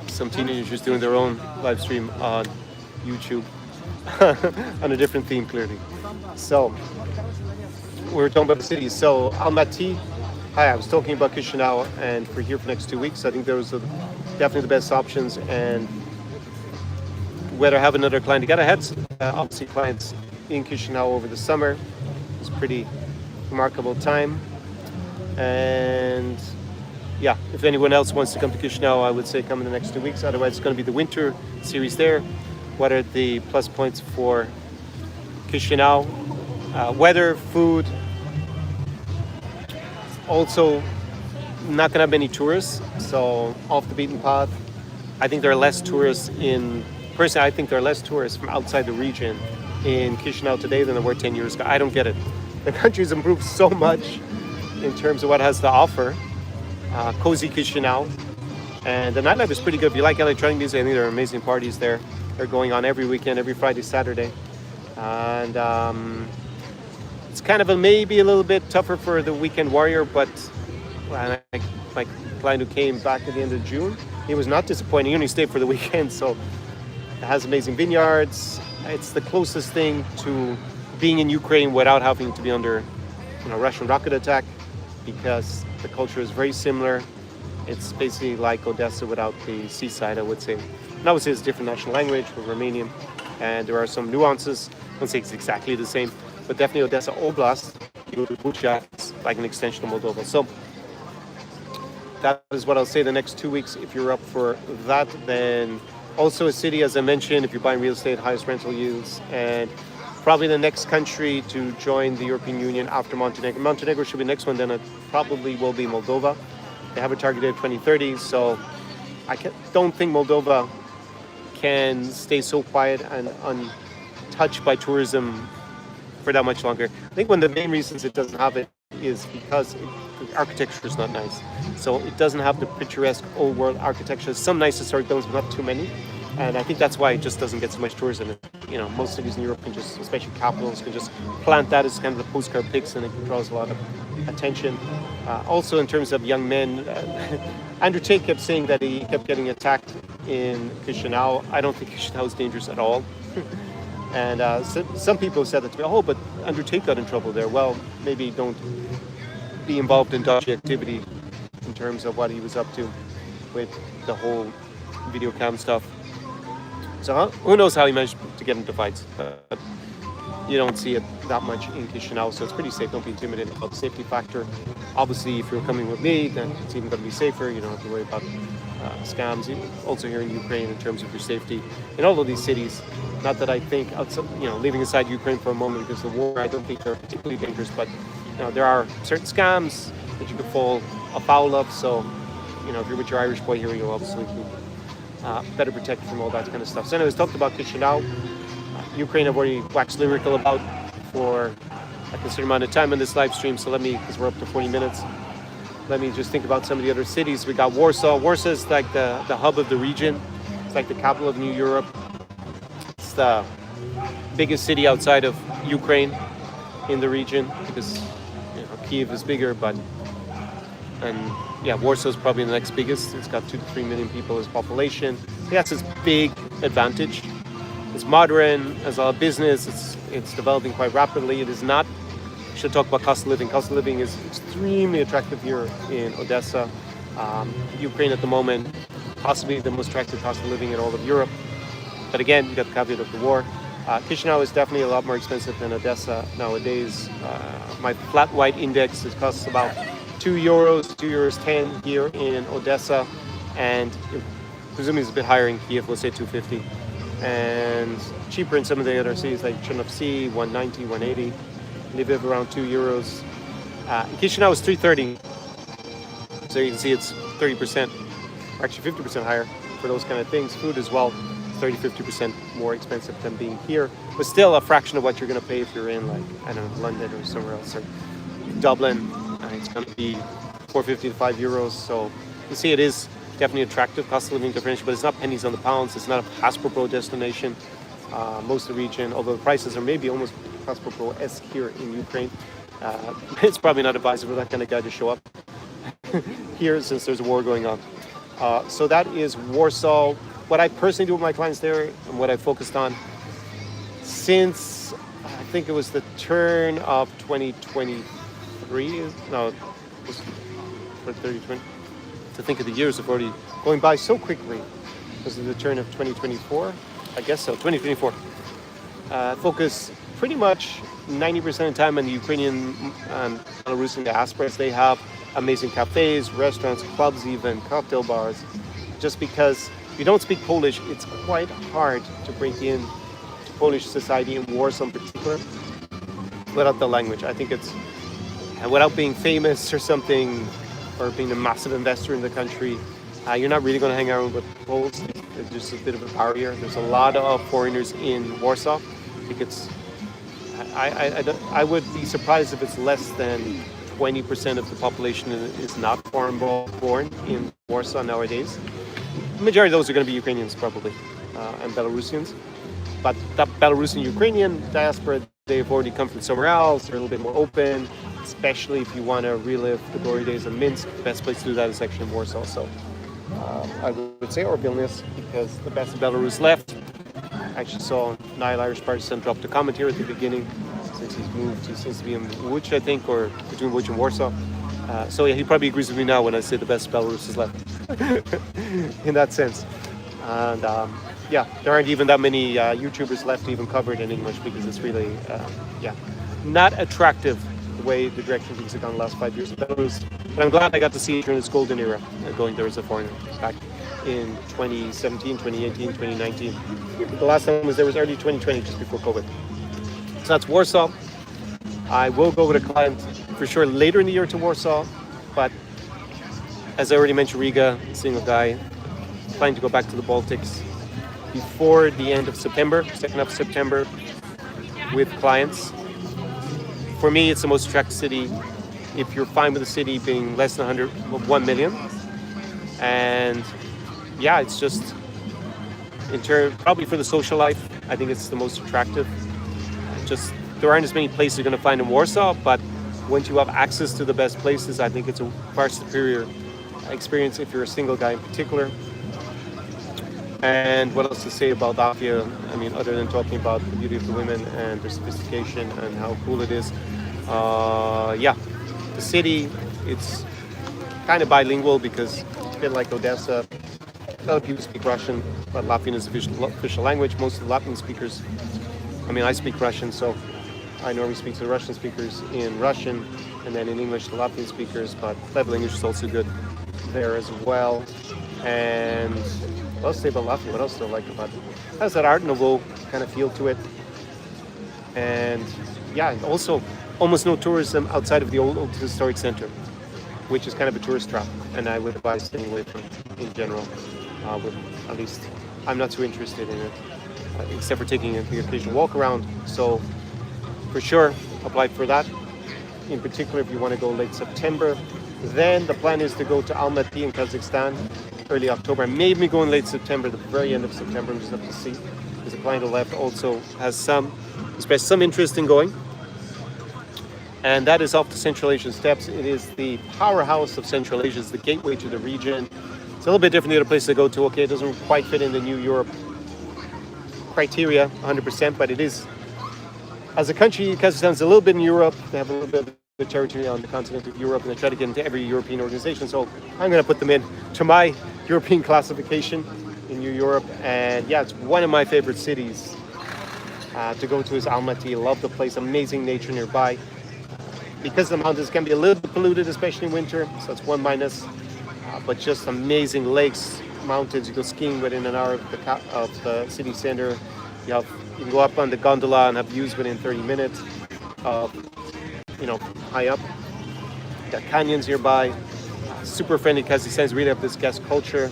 [SPEAKER 1] some teenagers doing their own live stream on YouTube on a different theme, clearly. So, we were talking about the cities. So, Almaty. Hi, I was talking about Chișinău, and we're here for the next 2 weeks. I think those are definitely the best options. And whether have another client to get ahead, obviously clients in Chișinău over the summer. It's a pretty remarkable time. And yeah, if anyone else wants to come to Chișinău, I would say come in the next 2 weeks. Otherwise, it's going to be the winter series there. What are the plus points for Chișinău? Weather, food. Also, not going to have many tourists, so off the beaten path. I think there are less tourists personally, I think there are less tourists from outside the region in Chișinău today than there were 10 years ago. I don't get it. The country's improved so much in terms of what it has to offer. Cozy Chișinău. And the nightlife is pretty good. If you like electronic music, I think there are amazing parties there. They're going on every weekend, every Friday, Saturday. And it's kind of maybe a little bit tougher for the weekend warrior, but my client who came back at the end of June, he was not disappointing. He only stayed for the weekend, so it has amazing vineyards. It's the closest thing to being in Ukraine without having to be under, Russian rocket attack, because the culture is very similar. It's basically like Odesa without the seaside, I would say. And obviously it's a different national language, we're Romanian, and there are some nuances. I won't say it's exactly the same, but definitely Odesa Oblast, it's like an extension of Moldova. So that is what I'll say the next 2 weeks. If you're up for that, then also a city, as I mentioned, if you're buying real estate, highest rental yields, and probably the next country to join the European Union after Montenegro. Montenegro should be the next one, then it probably will be Moldova. They have a target date of 2030, so don't think Moldova can stay so quiet and untouched by tourism for that much longer. I think one of the main reasons it doesn't have it is because the architecture is not nice. So it doesn't have the picturesque old world architecture. Some nice historic buildings, but not too many. And I think that's why it just doesn't get so much tourism. Most cities in Europe can just, especially capitals, can just plant that as kind of the postcard pics, and it draws a lot of attention. Also in terms of young men, Andrew Tate kept saying that he kept getting attacked in Chișinău. I don't think Chișinău is dangerous at all. And some people said that to me, but Andrew Tate got in trouble there. Well, maybe don't be involved in dodgy activity in terms of what he was up to with the whole video cam stuff. So who knows how he managed to get into fights. But you don't see it that much in Chișinău, so it's pretty safe. Don't be intimidated about the safety factor. Obviously, if you're coming with me, then it's even going to be safer. You don't have to worry about scams. Also here in Ukraine, in terms of your safety, in all of these cities. Not that I think, leaving aside Ukraine for a moment because of the war, I don't think they're particularly dangerous. But there are certain scams that you could fall afoul of. So, you know, if you're with your Irish boy here, you'll obviously be better protected from all that kind of stuff. So anyways, talked about Chișinău. Ukraine I've already waxed lyrical about for a considerable amount of time in this live stream. So let me, because we're up to 40 minutes, let me just think about some of the other cities. We got Warsaw. Warsaw is like the hub of the region. It's like the capital of New Europe. It's the biggest city outside of Ukraine in the region, because you know, Kiev is bigger, and yeah, Warsaw is probably the next biggest. It's got 2 to 3 million people as population. That's its big advantage. It's modern, as a business, it's developing quite rapidly. It is not, we should talk about cost of living. Cost of living is extremely attractive here in Odesa. Ukraine at the moment, possibly the most attractive cost of living in all of Europe. But again, you got the caveat of the war. Chișinău is definitely a lot more expensive than Odesa nowadays. My flat white index, it costs about €2, €2.10 here in Odesa, and presumably it's a bit higher in Kiev, let's say 250, and cheaper in some of the other cities like Chernivtsi, 190, 180, Lviv around €2. Chișinău is 330, so you can see it's 30%, or actually 50% higher for those kind of things. Food as well, 30-50% more expensive than being here, but still a fraction of what you're going to pay if you're in, like, I don't know, London or somewhere else, or Dublin. It's going to be €4.50 to €5. So you see, it is definitely attractive cost of living differential, but it's not pennies on the pounds. It's not a Hasbro destination. Most of the region, although the prices are maybe almost Hasbro-esque here in Ukraine, it's probably not advisable for that kind of guy to show up here since there's a war going on. So that is Warsaw. What I personally do with my clients there, and what I focused on since I think it was the turn of 2023. No, it was for 3020. To think of the years have already going by so quickly. Was it the turn of 2024? I guess so, 2024. Focus pretty much 90% of the time on the Ukrainian and Belarusian diasporas. They have amazing cafes, restaurants, clubs, even cocktail bars. Just because if you don't speak Polish, it's quite hard to break in to Polish society in Warsaw in particular without the language. I think it's, and without being famous or something, or being a massive investor in the country, you're not really going to hang around with Poles. There's just a bit of a barrier. There's a lot of foreigners in Warsaw. I think it's, I would be surprised if it's less than 20% of the population is not foreign born in Warsaw nowadays. The majority of those are going to be Ukrainians probably, and Belarusians. But that Belarusian-Ukrainian diaspora, they've already come from somewhere else. They're a little bit more open, especially if you want to relive the glory days of Minsk. The best place to do that is actually in Warsaw. So I would say, or Vilnius, because the best of Belarus left. I actually saw Nile Irish Partisan dropped a comment here at the beginning. Since he's moved, he seems to be in Łódź, I think, or between Łódź and Warsaw. So yeah, he probably agrees with me now when I say the best of Belarus is left. In that sense. And yeah, there aren't even that many YouTubers left even covered in English, because it's really, yeah, not attractive the way the direction things have gone the last 5 years in Belarus. But I'm glad I got to see it during its golden era, going there as a foreigner back in 2017, 2018, 2019. The last time I was there was early 2020, just before COVID. So that's Warsaw. I will go with a client for sure later in the year to Warsaw, but as I already mentioned, Riga, single guy, planning to go back to the Baltics before the end of September, second half of September, with clients. For me, it's the most attractive city if you're fine with the city being less than 1 million. And yeah, it's just, in turn, probably for the social life, I think it's the most attractive. Just, there aren't as many places you're going to find in Warsaw, but once you have access to the best places, I think it's a far superior experience if you're a single guy in particular. And what else to say about Latvia? I mean, other than talking about the beauty of the women and their sophistication and how cool it is. Yeah, the city, it's kind of bilingual because it's a bit like Odesa. A lot of people speak Russian, but Latvian is the official language. Most of the Latvian speakers, I mean, I speak Russian, so I normally speak to the Russian speakers in Russian, and then in English to Latvian speakers, but level English is also good there as well. And what else to say about Latvia? What else do I like about it? It has that Art Nouveau kind of feel to it. And yeah, also almost no tourism outside of the old historic center. which is kind of a tourist trap, and I would advise staying away from in general. At least I'm not too interested in it, except for taking the occasional walk around. So for sure, apply for that. In particular, if you want to go late September, then the plan is to go to Almaty in Kazakhstan early October. Maybe going late September, the very end of September. We just have to see. Because the client on the left also has expressed some interest in going. And that is off the Central Asian steppes. It is the powerhouse of Central Asia. It's the gateway to the region. It's a little bit different than the other places to go to. Okay, it doesn't quite fit in the New Europe criteria 100%, but it is, as a country, Kazakhstan's a little bit in Europe. They have a little bit of the territory on the continent of Europe, and they try to get into every European organization. So I'm going to put them in to my European classification in New Europe. And yeah, it's one of my favorite cities to go to is Almaty. Love the place, amazing nature nearby. Because the mountains can be a little bit polluted, especially in winter, so it's one minus. But just amazing lakes, mountains. You go skiing within an hour of the city center. You can go up on the gondola and have views within 30 minutes. High up. You got canyons nearby. Super friendly Kazakhstans really have this guest culture,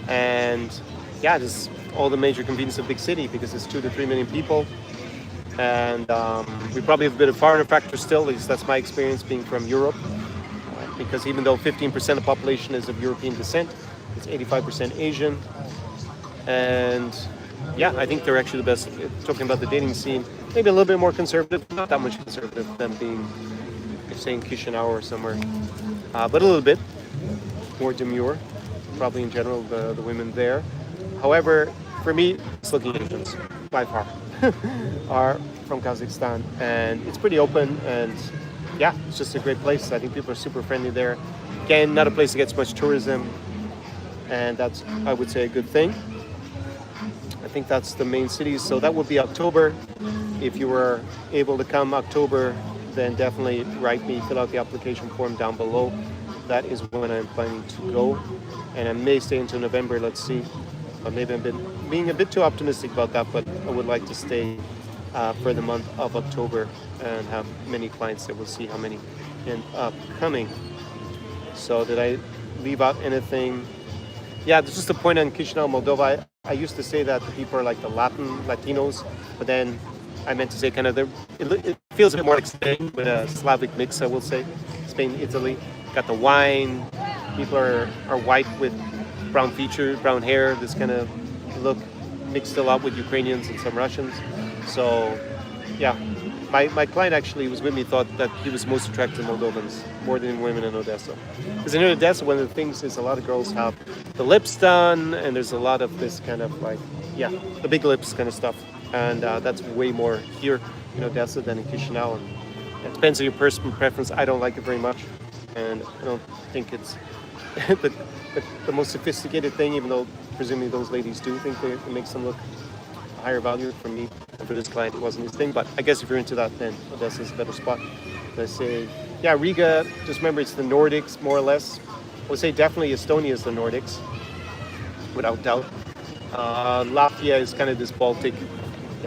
[SPEAKER 1] and yeah, just all the major convenience of big city because it's 2 to 3 million people. And we probably have a bit of foreigner factor still, at least that's my experience being from Europe, because even though 15% of the population is of European descent, it's 85% Asian. And yeah, I think they're actually the best. Talking about the dating scene, maybe a little bit more conservative, not that much conservative than being, say, in Chișinău or somewhere, but a little bit more demure, probably in general, the women there. However, for me, it's looking Asians, by far, are from Kazakhstan, and it's pretty open, and yeah, it's just a great place. I think people are super friendly there. Again, not a place that gets much tourism, and that's, I would say, a good thing. I think that's the main cities, so that would be October. If you were able to come October, then definitely write me, fill out the application form down below. That is when I'm planning to go, and I may stay until November, let's see. Maybe I'm being a bit too optimistic about that, but I would like to stay for the month of October and have many clients that will see how many end up coming. So did I leave out anything? Yeah, there's just a point on Chișinău, Moldova. I used to say that the people are like the Latinos, but then I meant to say kind of it feels a bit more like Spain with a Slavic mix, I will say. Spain, Italy. Got the wine. People are white with brown features, brown hair, this kind of look mixed a lot with Ukrainians and some Russians. So yeah, my client actually was with me, thought that he was most attracted to Moldovans more than women in Odesa. Because in Odesa, one of the things is a lot of girls have the lips done, and there's a lot of this kind of like, yeah, the big lips kind of stuff. And that's way more here in Odesa than in Chișinău. And it depends on your personal preference. I don't like it very much, and I don't think it's the most sophisticated thing, even though presumably those ladies do think it makes them look higher value. For me and for this client, it wasn't his thing, but I guess if you're into that, then Odesa is a better spot. I say, yeah, Riga, just remember it's the Nordics, more or less. I would say definitely Estonia is the Nordics, without doubt. Latvia is kind of this Baltic,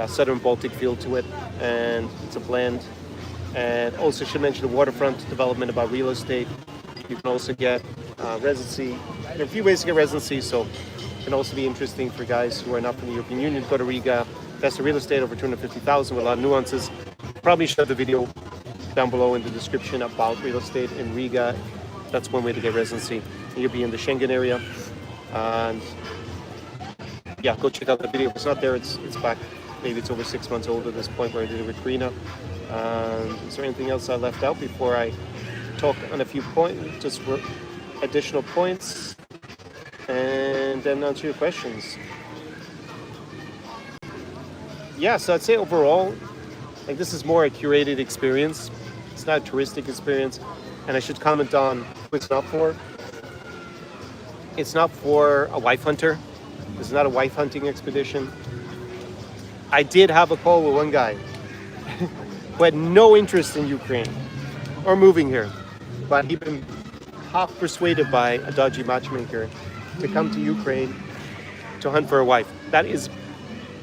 [SPEAKER 1] southern Baltic feel to it, and it's a blend. And also should mention the waterfront development about real estate. You can also get residency. There are a few ways to get residency, so it can also be interesting for guys who are not from the European Union to go to Riga. That's the real estate over 250,000 with a lot of nuances. Probably should have the video down below in the description about real estate in Riga. That's one way to get residency. You'll be in the Schengen area. And yeah, go check out the video. If it's not there, it's back. Maybe it's over 6 months old at this point where I did it with Karina. Is there anything else I left out before I talk on a few points, just for additional points, and then answer your questions? Yeah, so I'd say overall, like, this is more a curated experience. It's not a touristic experience, and I should comment on who it's not for. It's not for a wife hunter. This is not a wife hunting expedition. I did have a call with one guy who had no interest in Ukraine or moving here, but he'd been half persuaded by a dodgy matchmaker to come to Ukraine to hunt for a wife. That is,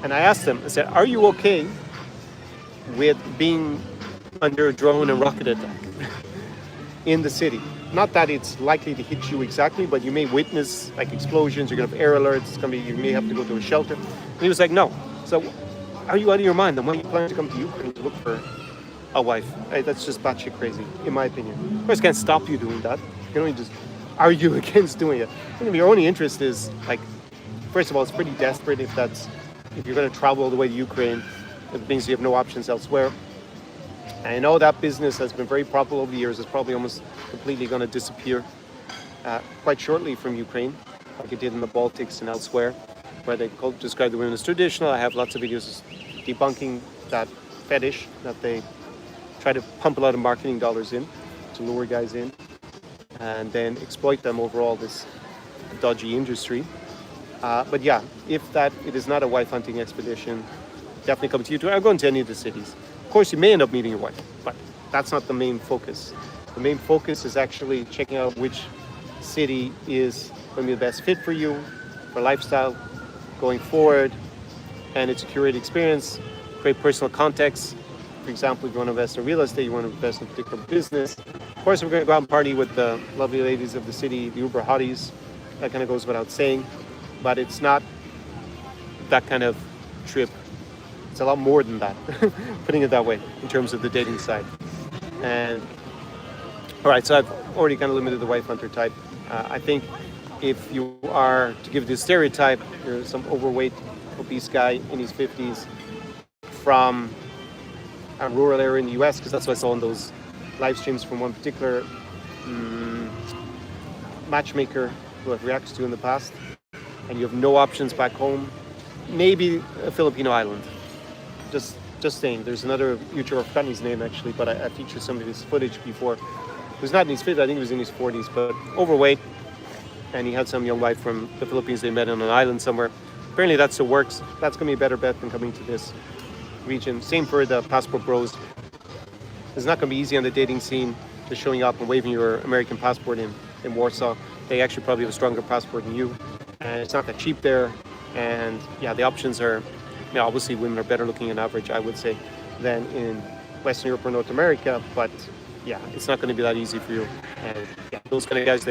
[SPEAKER 1] and I asked him, I said, are you okay with being under a drone and rocket attack in the city? not that it's likely to hit you exactly, but you may witness like explosions, you're gonna have air alerts, it's gonna be, you may have to go to a shelter. And he was like, no. So are you out of your mind? Then why are you planning to come to Ukraine to look for a wife? Right? That's just batshit crazy, in my opinion. Of course, I can't stop you doing that. You can only just argue against doing it. And if your only interest is like, first of all, it's pretty desperate if you're gonna travel all the way to Ukraine, it means you have no options elsewhere. And I know that business has been very profitable over the years. It's probably almost completely going to disappear quite shortly from Ukraine, like it did in the Baltics and elsewhere, where they describe the women as traditional. I have lots of videos debunking that fetish that they try to pump a lot of marketing dollars in to lure guys in and then exploit them over all this dodgy industry. But yeah, if it is not a wife hunting expedition, definitely come to YouTube. I'll go into any of the cities. Of course, you may end up meeting your wife, but that's not the main focus. The main focus is actually checking out which city is going to be the best fit for you, for lifestyle, going forward, and it's a curated experience, great personal context. For example, if you want to invest in real estate, you want to invest in a particular business. Of course, we're going to go out and party with the lovely ladies of the city, the Uber hotties. That kind of goes without saying, but it's not that kind of trip. It's a lot more than that, putting it that way, in terms of the dating side. And all right, so I've already kind of limited the wife hunter type. I think if you are to give this stereotype, you're some overweight, obese guy in his 50s from a rural area in the US, because that's what I saw in those live streams from one particular matchmaker who I've reacted to in the past, and you have no options back home, maybe a Filipino island. Just saying. There's another YouTuber, I've forgotten his name actually, but I featured some of his footage before. He was not in his 50s, I think he was in his 40s, but overweight, and he had some young wife from the Philippines they met on an island somewhere. Apparently that still works. That's going to be a better bet than coming to this region. Same for the passport bros. It's not going to be easy on the dating scene, just showing up and waving your American passport in Warsaw. They actually probably have a stronger passport than you, and it's not that cheap there. And yeah, the options are, obviously women are better looking on average, I would say, than in Western Europe or North America, but yeah, it's not going to be that easy for you. And yeah, those kind of guys,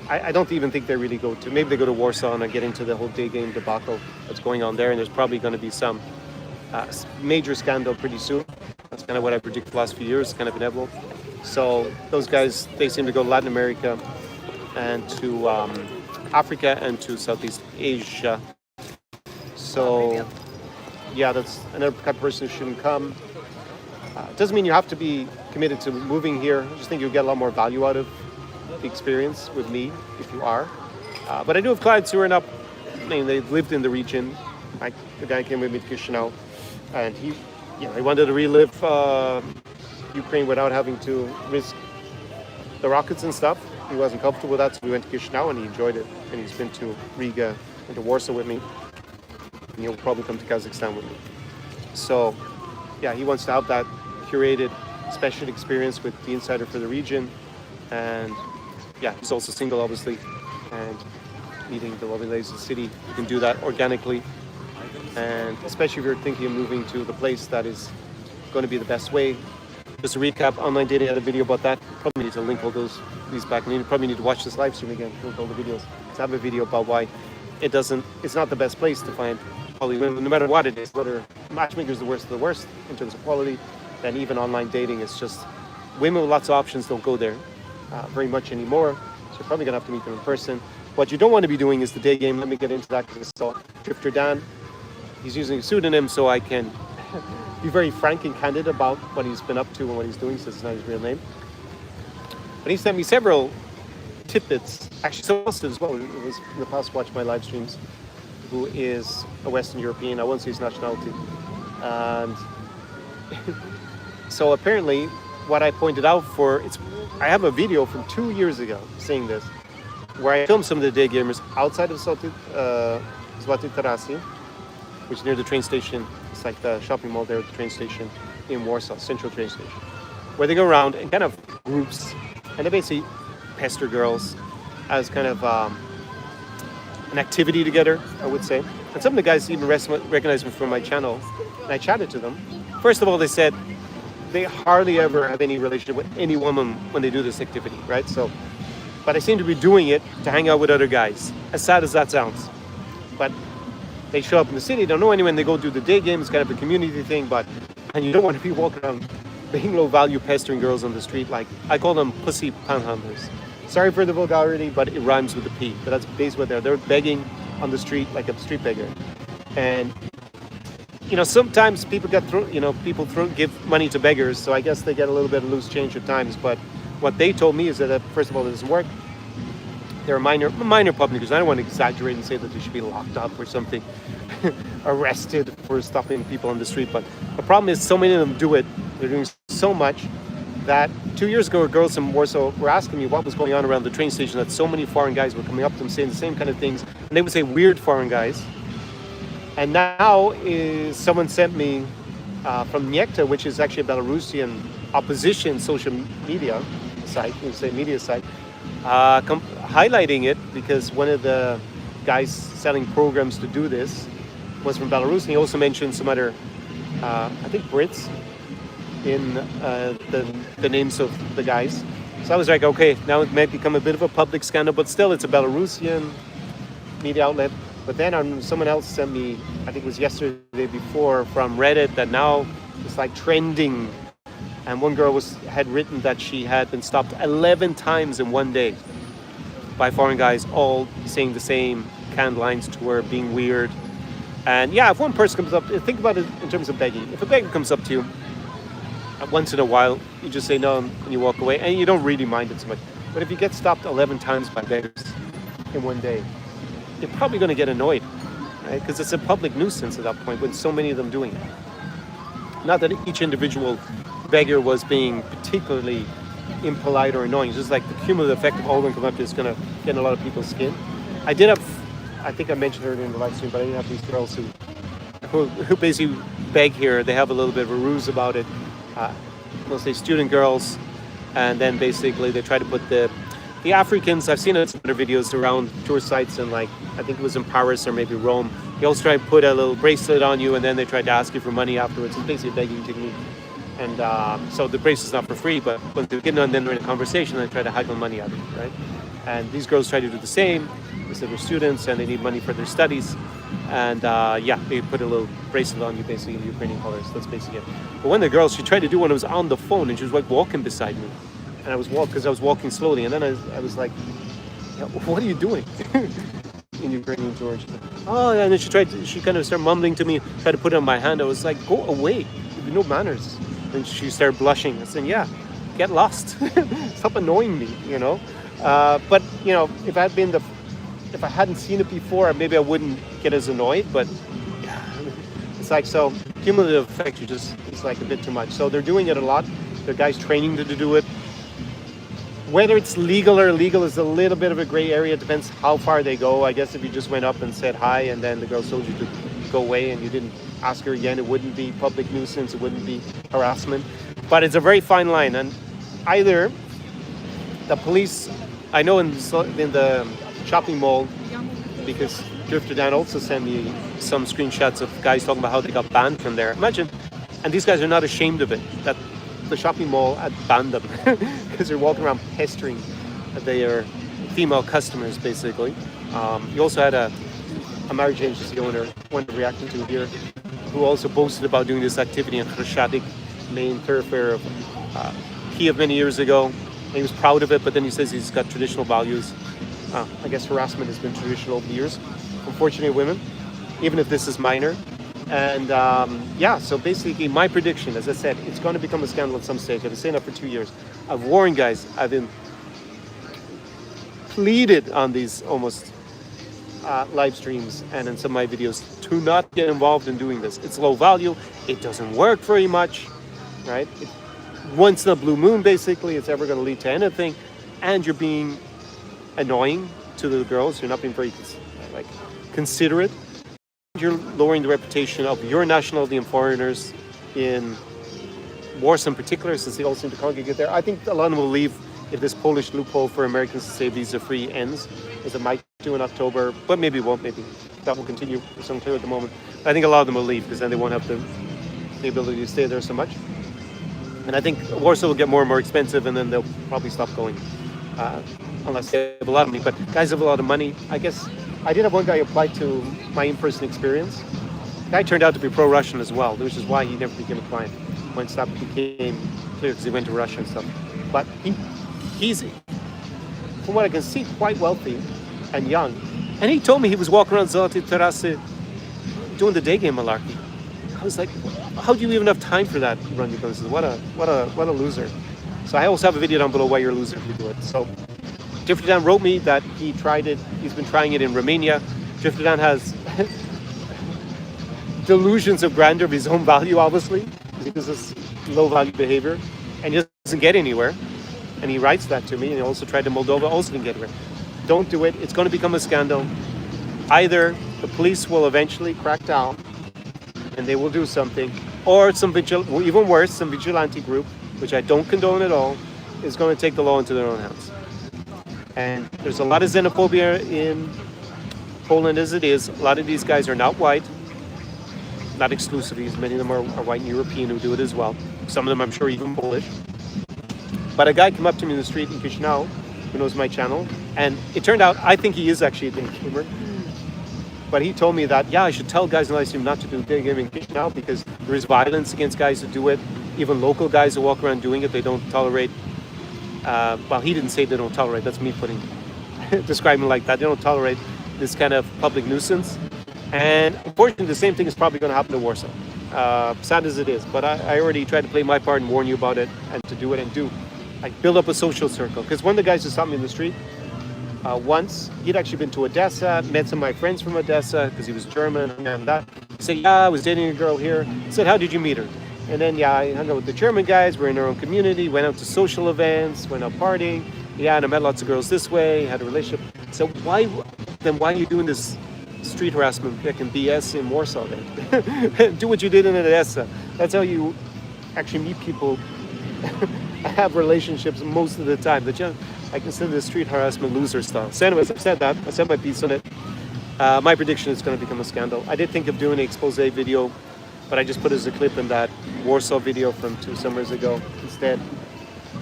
[SPEAKER 1] I don't even think they really go to, maybe they go to Warsaw and get into the whole Daygame debacle that's going on there, and there's probably going to be some major scandal pretty soon. That's kind of what I predict the last few years, kind of inevitable. So those guys, they seem to go to Latin America and to Africa and to Southeast Asia. So yeah, that's another type of person who shouldn't come. It doesn't mean you have to be committed to moving here. I just think you'll get a lot more value out of the experience with me if you are. But I do have clients who are not, they've lived in the region. Like the guy came with me to Chișinău, and he wanted to relive Ukraine without having to risk the rockets and stuff. He wasn't comfortable with that, so we went to Chișinău and he enjoyed it. And he's been to Riga and to Warsaw with me. And he'll probably come to Kazakhstan with me. So yeah, he wants to have that curated special experience with the insider for the region. And yeah, he's also single, obviously, and meeting the lovely ladies of the city. You can do that organically, and especially if you're thinking of moving to the place that is going to be the best way. Just to recap, online dating, I had a video about that. Probably need to link all these back. And you probably need to watch this live stream again, link all the videos. To have a video about why it's not the best place to find quality women, no matter what it is. Whether matchmaker is the worst of the worst in terms of quality, then even online dating is just, women with lots of options don't go there very much anymore. So you're probably gonna have to meet them in person. What you don't want to be doing is the day game. Let me get into that because I saw Drifter Dan. He's using a pseudonym so I can be very frank and candid about what he's been up to and what he's doing, so it's not his real name. But he sent me several tidbits. Actually, someone else did as well. It was in the past, watched my live streams, who is a Western European. I won't say his nationality. And so apparently, what I pointed out I have a video from 2 years ago saying this, where I filmed some of the Daygamers outside of Zloty Tarasy, which is near the train station. It's like the shopping mall there at the train station in Warsaw, central train station, where they go around in kind of groups, and they basically pester girls as kind of an activity together, I would say. And some of the guys even recognize me from my channel, and I chatted to them. First of all, they said they hardly ever have any relationship with any woman when they do this activity, right? So but I seem to be doing it to hang out with other guys. As sad as that sounds. But they show up in the city, don't know anyone, they go do the day game, it's kind of a community thing, and you don't want to be walking around being low value pestering girls on the street. Like, I call them pussy panhandlers. Sorry for the vulgarity, but it rhymes with the P. But that's basically what they're begging on the street like a street beggar. And you know, sometimes people give money to beggars, so I guess they get a little bit of loose change at times. But what they told me is that first of all, it doesn't work. They're minor public nuisance. I don't want to exaggerate and say that they should be locked up or something, arrested for stopping people on the street. But the problem is so many of them do it. They're doing so much that 2 years ago, girls from Warsaw were asking me what was going on around the train station, that so many foreign guys were coming up to them saying the same kind of things. And they would say weird foreign guys. And now someone sent me from Niekta, which is actually a Belarusian opposition social media site, highlighting it because one of the guys selling programs to do this was from Belarus. And he also mentioned some other, I think Brits, in the names of the guys. So I was like, okay, now it might become a bit of a public scandal, but still it's a Belarusian media outlet. But then someone else sent me, I think it was yesterday before, from Reddit that now it's like trending. And one girl had written that she had been stopped 11 times in one day by foreign guys, all saying the same canned lines to her, being weird. And yeah, if one person comes up, think about it in terms of begging. If a beggar comes up to you, once in a while, you just say no and you walk away, and you don't really mind it so much. But if you get stopped 11 times by beggars in one day, you're probably going to get annoyed, right? Because it's a public nuisance at that point when so many of them doing it. Not that each individual beggar was being particularly impolite or annoying. It's just like the cumulative effect of all of them coming up is going to get in a lot of people's skin. I think I mentioned earlier in the live stream, but I didn't have these girls who basically beg here. They have a little bit of a ruse about it. Mostly student girls, and then basically they try to put the Africans. I've seen it in other videos around tourist sites, and like I think it was in Paris or maybe Rome. They also try to put a little bracelet on you, and then they try to ask you for money afterwards. It's basically a begging technique. And so the bracelet's not for free, but when they get on, then they're in a conversation, they try to haggle money out of you, right? And these girls try to do the same. They say they're students and they need money for their studies. And yeah, they put a little bracelet on you, basically in Ukrainian colors. That's basically it. But one of the girls, she tried to do one, I was on the phone, and she was like walking beside me. And I was walking slowly. And then I was like, yeah, what are you doing? In Ukrainian George. Oh, and then she kind of started mumbling to me, tried to put it on my hand. I was like, go away, you have no manners. And she started blushing. I said, yeah, get lost. Stop annoying me, you know. But, you know, if I hadn't seen it before, maybe I wouldn't get as annoyed. But yeah, it's like, so cumulative effect, it's like a bit too much. So they're doing it a lot. There are guys training to do it. Whether it's legal or illegal is a little bit of a gray area. It depends how far they go. I guess if you just went up and said hi and then the girl told you to go away and you didn't ask her again, it wouldn't be public nuisance, it wouldn't be harassment. But it's a very fine line. And either the police, I know in the shopping mall, because Drifter Dan also sent me some screenshots of guys talking about how they got banned from there. Imagine, and these guys are not ashamed of it, that the shopping mall had banned them because they're walking around pestering their female customers, basically. You also had a marriage agency owner, one reacting to here, who also boasted about doing this activity in Chrzeshatyk, main thoroughfare of Kiev many years ago. And he was proud of it, but then he says he's got traditional values. I guess harassment has been traditional over the years, unfortunately, women, even if this is minor. And yeah, so basically my prediction, as I said, it's going to become a scandal at some stage. I've been saying that for 2 years. I've warned guys, I've been pleaded on these almost live streams and in some of my videos to not get involved in doing this. It's low value, it doesn't work very much, right? Once in a blue moon, basically, it's ever going to lead to anything, and you're being annoying to the girls, you're not being very considerate. You're lowering the reputation of your nationality and foreigners in Warsaw in particular, since they all seem to congregate there. I think a lot of them will leave if this Polish loophole for Americans to say visa-free ends, as it might do in October, but maybe it won't, maybe that will continue. It's unclear at the moment. I think a lot of them will leave because then they won't have the ability to stay there so much. And I think Warsaw will get more and more expensive, and then they'll probably stop going. unless they have a lot of money. But guys have a lot of money. I guess I did have one guy apply to my in-person experience. The guy turned out to be pro-Russian as well, which is why he never became a client once that became clear, because he went to Russia and stuff. But he's, from what I can see, quite wealthy and young. And he told me he was walking around Zloty Tarasy doing the Daygame malarkey. I was like, how do you even have time for that, run your business? What a loser. So I also have a video down below why you're a loser if you do it. So Drifter Dan wrote me that he tried it. He's been trying it in Romania. Drifter Dan has delusions of grandeur of his own value, obviously, because it's low value behavior, and he doesn't get anywhere. And he writes that to me. And he also tried in Moldova, also didn't get anywhere. Don't do it. It's going to become a scandal. Either the police will eventually crack down and they will do something, or some even worse, some vigilante group, which I don't condone at all, is going to take the law into their own hands. And there's a lot of xenophobia in Poland as it is. A lot of these guys are not white, not exclusively, as many of them are white and European who do it as well. Some of them, I'm sure, even Polish. But a guy came up to me in the street in Chișinău, who knows my channel, and it turned out I think he is actually a Daygamer. But he told me that, yeah, I should tell guys in livestream not to do Daygame in Chișinău because there is violence against guys who do it. Even local guys who walk around doing it, they don't tolerate. Well, he didn't say they don't tolerate. That's me describing it like that. They don't tolerate this kind of public nuisance. And unfortunately, the same thing is probably going to happen to Warsaw. Sad as it is, but I already tried to play my part and warn you about it, and to do it and build up a social circle. Because one of the guys who saw me in the street once, he'd actually been to Odesa, met some of my friends from Odesa because he was German and that. He said, yeah, I was dating a girl here. I said, how did you meet her? And then, yeah, I hung out with the German guys. We're in our own community, went out to social events, went out partying. Yeah, and I met lots of girls this way, had a relationship. So why are you doing this street harassment freaking BS in Warsaw then? Do what you did in Odesa. That's how you actually meet people, have relationships most of the time. I consider this street harassment loser style. So anyways, I've said that. I said my piece on it. My prediction is going to become a scandal. I did think of doing an expose video, but I just put it as a clip in that Warsaw video from 2 summers ago instead,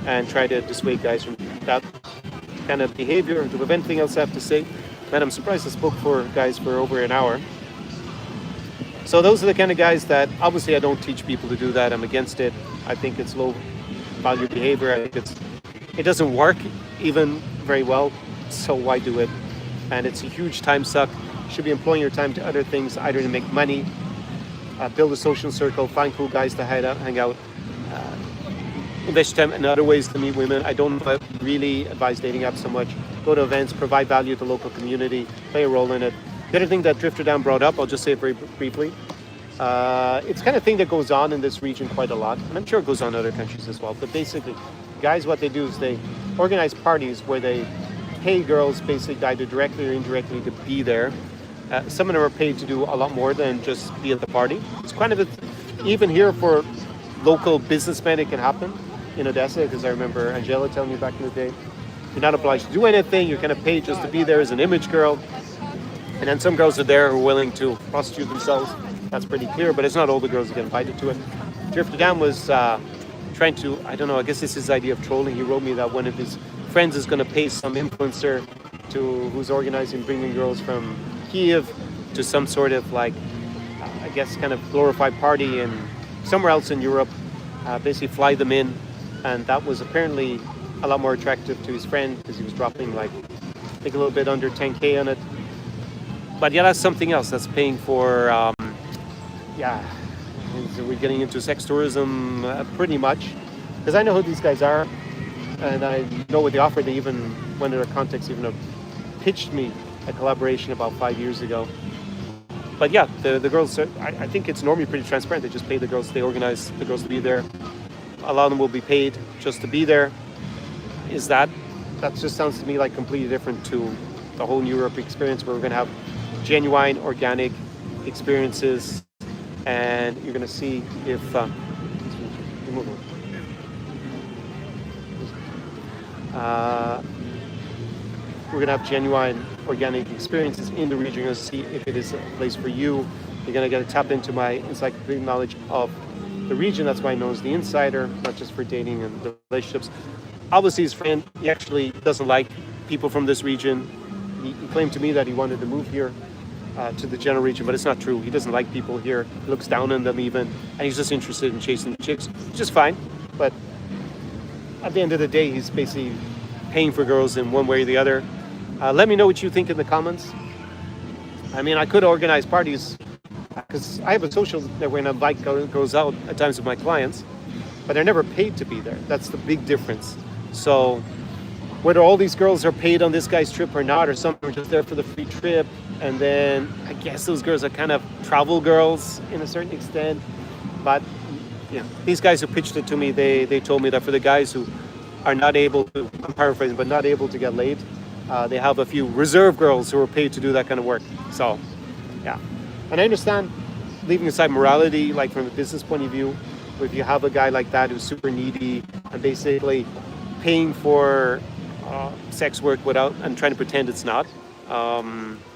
[SPEAKER 1] and try to dissuade guys from that kind of behavior. Do you have anything else I have to say? Man, I'm surprised I spoke for guys for over an hour. So those are the kind of guys that, obviously I don't teach people to do that. I'm against it. I think it's low value behavior. I think it doesn't work even very well, so why do it? And it's a huge time suck. You should be employing your time to other things, either to make money, build a social circle, find cool guys to hang out, invest time in other ways to meet women. I don't really advise dating apps so much. Go to events, provide value to the local community, play a role in it. The other thing that Drifter Dan brought up, I'll just say it very briefly. It's kind of thing that goes on in this region quite a lot, and I'm sure it goes on in other countries as well. But basically, guys, what they do is they organize parties where they pay girls basically either directly or indirectly to be there. Some of them are paid to do a lot more than just be at the party. It's kind of even here for local businessmen, it can happen in Odesa, because I remember Angela telling me back in the day, you're not obliged to do anything, you're kind of paid just to be there as an image girl. And then some girls are there who are willing to prostitute themselves. That's pretty clear, but it's not all the girls who get invited to it. Drifter Dan was trying to, I don't know, I guess it's his idea of trolling. He wrote me that one of his friends is going to pay some influencer who's organizing bringing girls from Kiev to some sort of I guess kind of glorified party in somewhere else in Europe, basically fly them in. And that was apparently a lot more attractive to his friend because he was dropping I think a little bit under 10K on it. But yeah, that's something else. That's paying for, so we're getting into sex tourism pretty much. Because I know who these guys are, and I know what they offer. They even, one of their contacts even pitched me a collaboration about 5 years ago. But yeah, the girls, I think it's normally pretty transparent. They just pay the girls, they organize the girls to be there. A lot of them will be paid just to be there. That just sounds to me like completely different to the whole New Europe experience, where we're going to have genuine, organic experiences, and you're going to see if we're going to have genuine, organic experiences in the region. You're going to see if it is a place for you. You're going to get to tap into my encyclopedic knowledge of the region. That's why I'm known as the insider, not just for dating and relationships. Obviously, his friend, he actually doesn't like people from this region. He claimed to me that he wanted to move here to the general region, but it's not true. He doesn't like people here. He looks down on them even, and he's just interested in chasing chicks, which is fine. But at the end of the day, he's basically paying for girls in one way or the other. Let me know what you think in the comments. I mean, I could organize parties because I have a social that when I invite girls out at times with my clients, but they're never paid to be there. That's the big difference. So whether all these girls are paid on this guy's trip or not, or some are just there for the free trip, and then I guess those girls are kind of travel girls in a certain extent. But yeah, these guys who pitched it to me, they told me that for the guys who are not able to, I'm paraphrasing, but not able to get laid, they have a few reserve girls who are paid to do that kind of work. So yeah, and I understand, leaving aside morality, like from a business point of view, if you have a guy like that who's super needy and basically paying for sex work without, and trying to pretend it's not,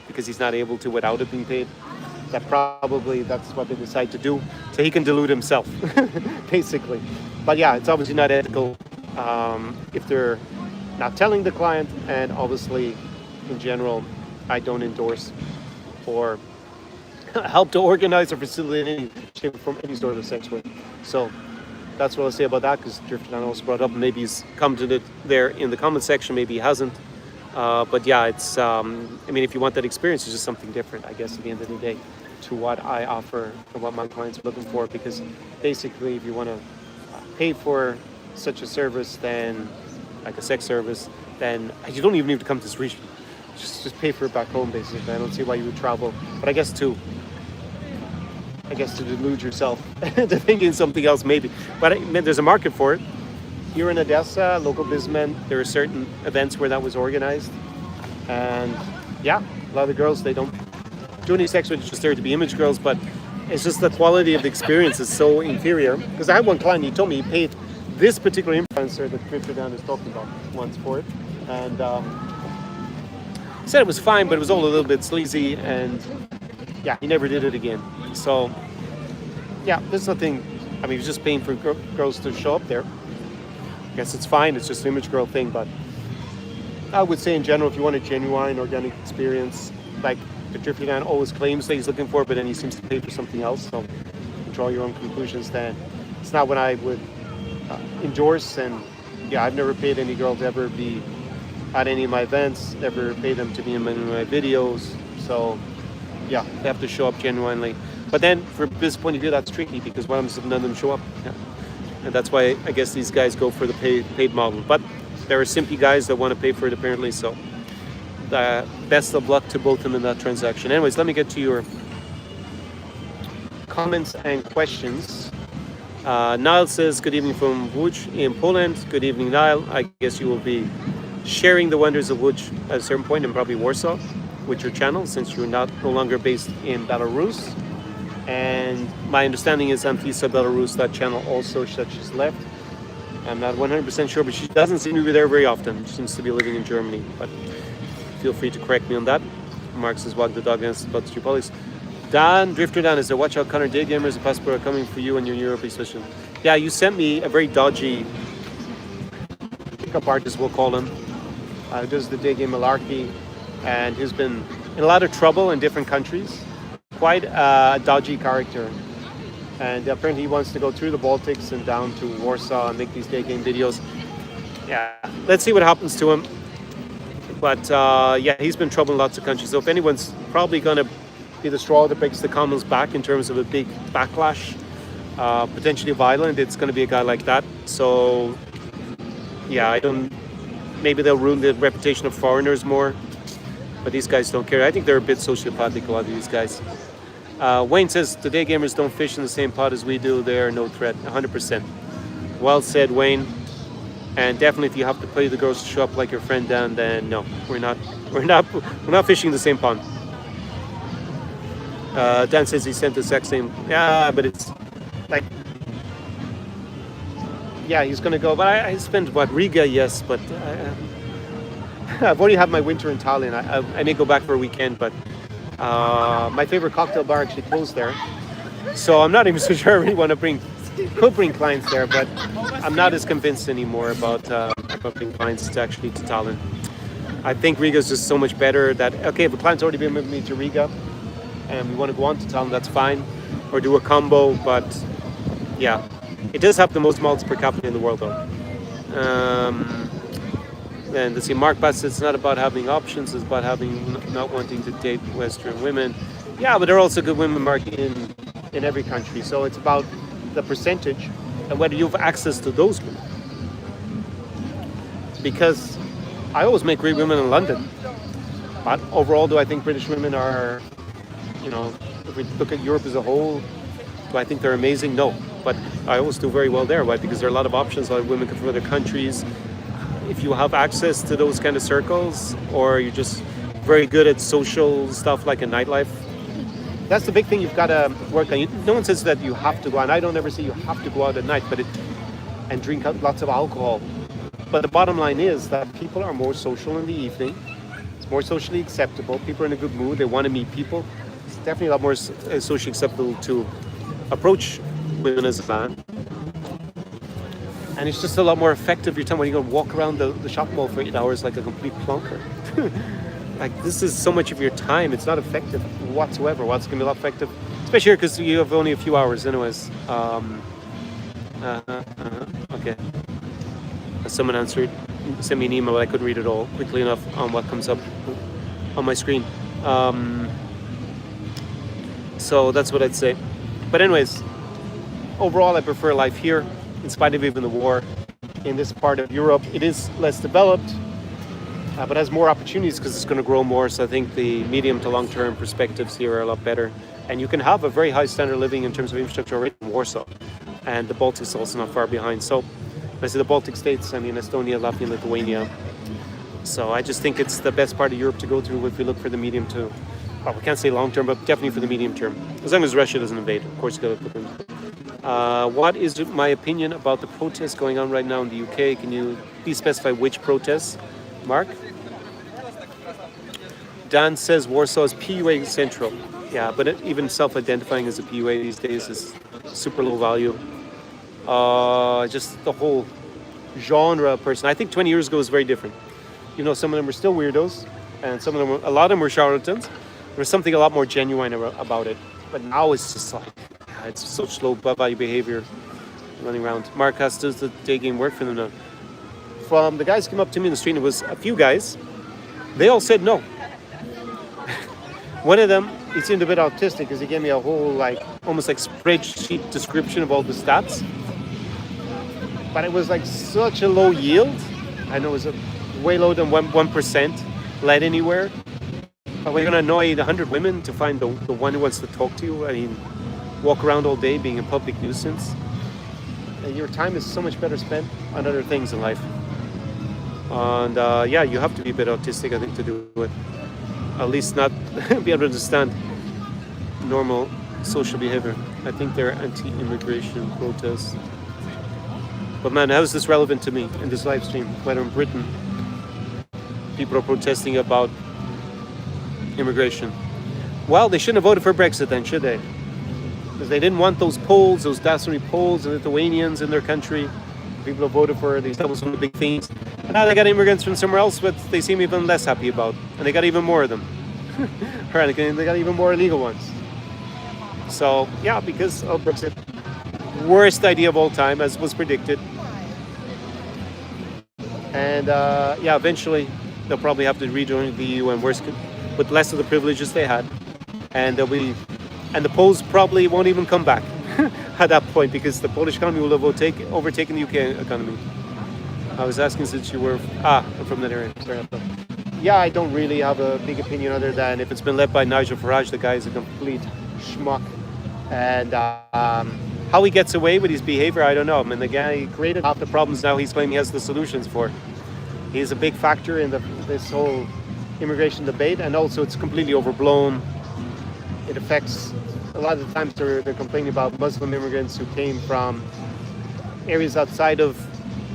[SPEAKER 1] because he's not able to without it being paid, that's what they decide to do, so he can delude himself, basically. But yeah, it's obviously not ethical if they're not telling the client, and obviously in general I don't endorse or help to organize or facilitate any shape from any sort of sex work. So that's what I'll say about that, because Drifted also brought up, maybe he's commented it there in the comment section, maybe he hasn't. But yeah, it's, I mean, if you want that experience, it's just something different, I guess, at the end of the day, to what I offer and what my clients are looking for. Because basically, if you want to pay for such a service, then, like a sex service, then you don't even need to come to this region. Just pay for it back home, basically. I don't see why you would travel. But I guess to delude yourself to thinking something else, maybe. But I mean, there's a market for it. Here in Odesa, local businessmen, there are certain events where that was organized. And yeah, a lot of the girls, they don't do any sex, it's just there to be image girls, but it's just the quality of the experience is so inferior. Because I had one client, he told me he paid this particular influencer that Drifted is talking about once for it. And he said it was fine, but it was all a little bit sleazy, and yeah, he never did it again. So yeah, there's nothing, I mean, he's just paying for girls to show up there. I guess it's fine, it's just an image girl thing, but I would say in general, if you want a genuine, organic experience, like the Drifted always claims that he's looking for, but then he seems to pay for something else, so draw your own conclusions then. It's not what I would endorse, and yeah, I've never paid any girl to ever be at any of my events, never paid them to be in any of my videos, so yeah, they have to show up genuinely. But then, from this point of view, that's tricky, because what happens if none of them show up? Yeah. And that's why I guess these guys go for the paid model. But there are simpy guys that want to pay for it, apparently, so best of luck to both of them in that transaction. Anyways, let me get to your comments and questions. Niall says, good evening from Łódź in Poland. Good evening, Niall. I guess you will be sharing the wonders of Łódź at a certain point, and probably Warsaw, with your channel, since you're no longer based in Belarus. And my understanding is Anfisa Belarus, that channel also, that she's left. I'm not 100% sure, but she doesn't seem to be there very often. She seems to be living in Germany, but feel free to correct me on that. Mark says, walk the dog against about the police. Dan, Drifter Dan, is there, watch out, Conor, Daygamers, the passport are coming for you and your European session. Yeah, you sent me a very dodgy pickup artist, we'll call him. Does the Daygame malarkey, and he's been in a lot of trouble in different countries. Quite a dodgy character, and apparently he wants to go through the Baltics and down to Warsaw and make these Daygame videos. Yeah, let's see what happens to him. But yeah, he's been in trouble in lots of countries, so if anyone's probably going to be the straw that breaks the camel's back in terms of a big backlash, potentially violent, it's going to be a guy like that. So yeah, maybe they'll ruin the reputation of foreigners more. But these guys don't care. I think they're a bit sociopathic, a lot of these guys. Wayne says, the Daygamers don't fish in the same pot as we do. They are no threat. 100%. Well said, Wayne. And definitely, if you have to pay the girls to show up like your friend Dan, then no, we're not fishing in the same pond. Dan says he sent the exact same. Yeah, but it's like, yeah, he's gonna go. But I spent Riga, yes, but. I've already had my winter in Tallinn. I may go back for a weekend, but my favorite cocktail bar actually closed there. So I'm not even so sure I really want to could bring clients there, but I'm not as convinced anymore about bringing clients to Tallinn. I think Riga is just so much better that, okay, if a client's already been with me to Riga and we want to go on to town, that's fine. Or do a combo, but yeah. It does have the most malts per capita in the world though. And let's see, Mark Bass, it's not about having options, it's about not wanting to date Western women. Yeah, but there are also good women, Mark, in every country. So it's about the percentage and whether you have access to those women. Because I always make great women in London. But overall, do I think British women are, you know, if we look at Europe as a whole, do I think they're amazing? No. But I always do very well there, right? Because there are a lot of options. A lot of women come from other countries. If you have access to those kind of circles, or you're just very good at social stuff like a nightlife, that's the big thing you've got to work on. No one says that you have to go out. I don't ever say you have to go out at night, and drink lots of alcohol. But the bottom line is that people are more social in the evening. It's more socially acceptable. People are in a good mood. They want to meet people. It's definitely a lot more socially acceptable to approach women as a man. And it's just a lot more effective your time when you go walk around the shopping mall for 8 hours like a complete plonker. Like, this is so much of your time. It's not effective whatsoever. What's going to be a lot effective, especially here because you have only a few hours anyways. Okay. Someone sent me an email, but I couldn't read it all quickly enough on what comes up on my screen. So that's what I'd say. But anyways, overall, I prefer life here, in spite of even the war. In this part of Europe, it is less developed, but has more opportunities because it's going to grow more. So I think the medium to long-term perspectives here are a lot better. And you can have a very high standard of living in terms of infrastructure already in Warsaw. And the Baltics also not far behind. So when I say the Baltic states, I mean Estonia, Latvia, and Lithuania. So I just think it's the best part of Europe to go through if we look for the medium to, well, we can't say long-term, but definitely for the medium term. As long as Russia doesn't invade, of course, you got to put them. What is my opinion about the protests going on right now in the UK? Can you please specify which protests, Mark? Dan says Warsaw is PUA central. Yeah, but even self-identifying as a PUA these days is super low value. Just the whole genre of person. I think 20 years ago was very different. You know, some of them were still weirdos, and some of them a lot of them were charlatans. There was something a lot more genuine about it. But now it's just like, it's such low value behavior running around. Marcus, does the day game work for them now? From the guys who came up to me in the street, it was a few guys. They all said no. One of them, he seemed a bit autistic because he gave me a whole, like, almost like spreadsheet description of all the stats. But it was like such a low yield. I know it was way lower than 1% led anywhere. But we're going to annoy 100 women to find the one who wants to talk to you. I mean, walk around all day being a public nuisance. And your time is so much better spent on other things in life. And yeah, you have to be a bit autistic, I think, to do it. At least not be able to understand normal social behavior. I think they're anti-immigration protests. But man, how is this relevant to me in this live stream? Whether in Britain, people are protesting about immigration. Well, they shouldn't have voted for Brexit then, should they? Because they didn't want those Poles, those dastardly Poles and Lithuanians in their country. People have voted for these. That was one of the big things. And now they got immigrants from somewhere else, but they seem even less happy about. And they got even more of them. Right, they got even more illegal ones. So, yeah, because of Brexit. Worst idea of all time, as was predicted. And, yeah, eventually they'll probably have to rejoin the EU and with less of the privileges they had. And the Poles probably won't even come back at that point because the Polish economy will have overtaken the UK economy. I was asking since you were... I'm from that area. Sorry. Yeah, I don't really have a big opinion other than if it's been led by Nigel Farage, the guy is a complete schmuck. And how he gets away with his behavior, I don't know. I mean, the guy created half the problems now he's claiming he has the solutions for. He's a big factor in this whole immigration debate, and also it's completely overblown. It affects... A lot of the times they're complaining about Muslim immigrants who came from areas outside of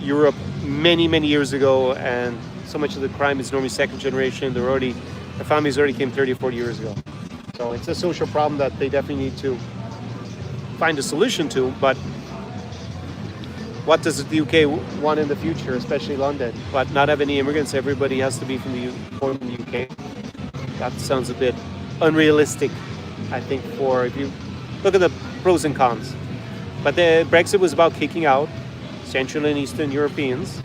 [SPEAKER 1] Europe many, many years ago, and so much of the crime is normally second generation. Their families already came 30 or 40 years ago. So it's a social problem that they definitely need to find a solution to, but what does the UK want in the future, especially London? But not have any immigrants. Everybody has to be from the UK. That sounds a bit unrealistic, I think, for if you look at the pros and cons. But the Brexit was about kicking out Central and Eastern Europeans,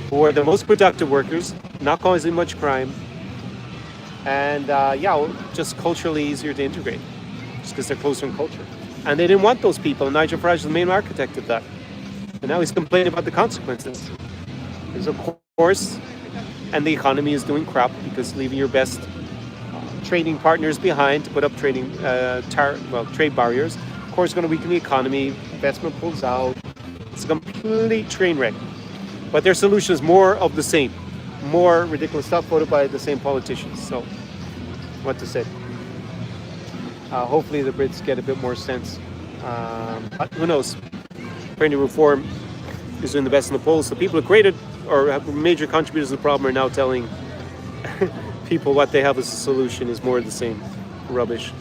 [SPEAKER 1] who are the most productive workers, not causing much crime, and just culturally easier to integrate, just because they're closer in culture. And they didn't want those people. Nigel Farage is the main architect of that. And now he's complaining about the consequences. There's of course, and the economy is doing crap because leaving your best trading partners behind to put up trade barriers. Of course, going to weaken the economy. Investment pulls out. It's a complete train wreck. But their solution is more of the same, more ridiculous stuff voted by the same politicians. So, what to say? Hopefully, the Brits get a bit more sense. But who knows? Apparently, Reform is doing the best in the polls. The people who created or have major contributors to the problem are now telling people what they have as a solution is more of the same rubbish.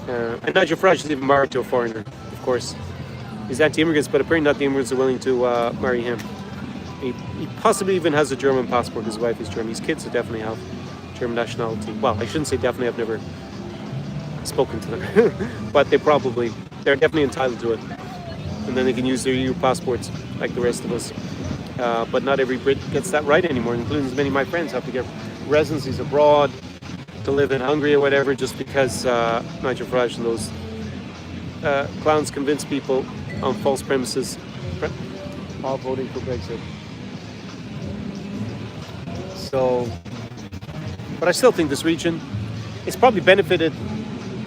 [SPEAKER 1] And Nigel Farage is even married to a foreigner, of course. He's anti-immigrants, but apparently not the immigrants are willing to marry him. He possibly even has a German passport. His wife is German. His kids will definitely have German nationality. Well, I shouldn't say definitely. I've never spoken to them, but they're definitely entitled to it. And then they can use their EU passports like the rest of us. But not every Brit gets that right anymore, including as many of my friends have to get residencies abroad to live in Hungary or whatever, just because Nigel Farage and those clowns convince people on false premises all voting for Brexit. So, but I still think this region, it's probably benefited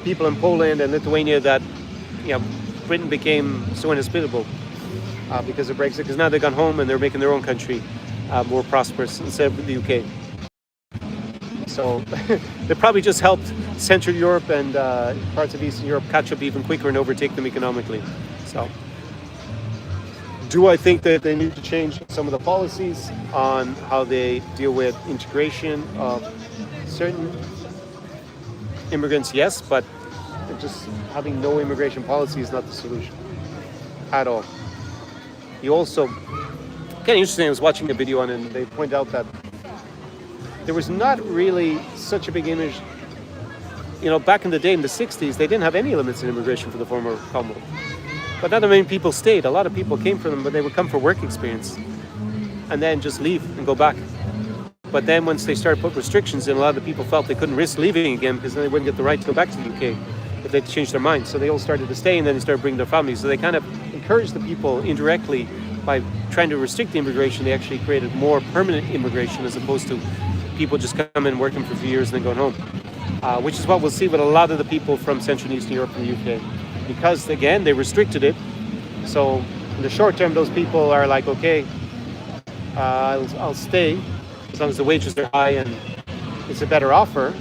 [SPEAKER 1] people in Poland and Lithuania that, Britain became so inhospitable because of Brexit, because now they've gone home and they're making their own country more prosperous instead of the UK. So they probably just helped Central Europe and parts of Eastern Europe catch up even quicker and overtake them economically. So do I think that they need to change some of the policies on how they deal with integration of certain immigrants? Yes, but just having no immigration policy is not the solution at all. You also, kind of interesting, I was watching a video on it and they point out that there was not really such a big image. Back in the day in the 60s, they didn't have any limits in immigration for the former Commonwealth. But not that many people stayed. A lot of people came for them, but they would come for work experience and then just leave and go back. But then once they started putting restrictions in, a lot of the people felt they couldn't risk leaving again because then they wouldn't get the right to go back to the UK if they changed their minds. So they all started to stay and then they started bringing their families. So they kind of encouraged the people indirectly by trying to restrict the immigration. They actually created more permanent immigration as opposed to people just come in working for a few years and then going home, which is what we'll see with a lot of the people from Central and Eastern Europe and the UK, because again they restricted it. So in the short term, those people are like, okay, I'll stay as long as the wages are high and it's a better offer,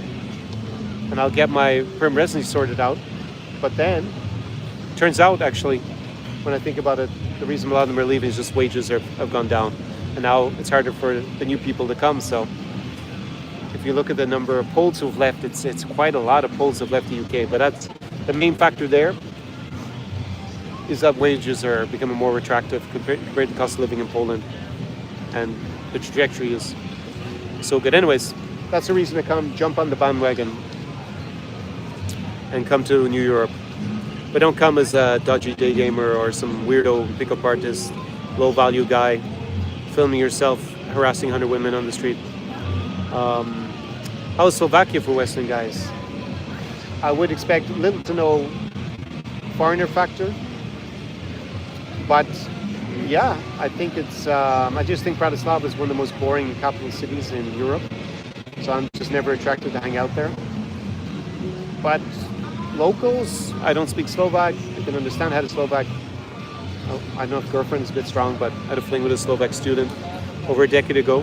[SPEAKER 1] and I'll get my permanent residency sorted out. But then turns out, actually, when I think about it, the reason a lot of them are leaving is just wages have gone down, and now it's harder for the new people to come. So if you look at the number of Poles who've left, it's quite a lot of Poles have left the UK. But that's the main factor there, is that wages are becoming more attractive compared to the cost of living in Poland, and the trajectory is so good. Anyways, that's a reason to jump on the bandwagon and come to New Europe. But don't come as a dodgy Daygamer or some weirdo pickup artist, low value guy, filming yourself harassing 100 women on the street. How is Slovakia for Western guys? I would expect little to no foreigner factor. But yeah, I think it's, I just think Bratislava is one of the most boring capital cities in Europe. So I'm just never attracted to hang out there. But locals, I don't speak Slovak. I can understand how to Slovak. I don't know if girlfriend's a bit strong, but I had a fling with a Slovak student over a decade ago.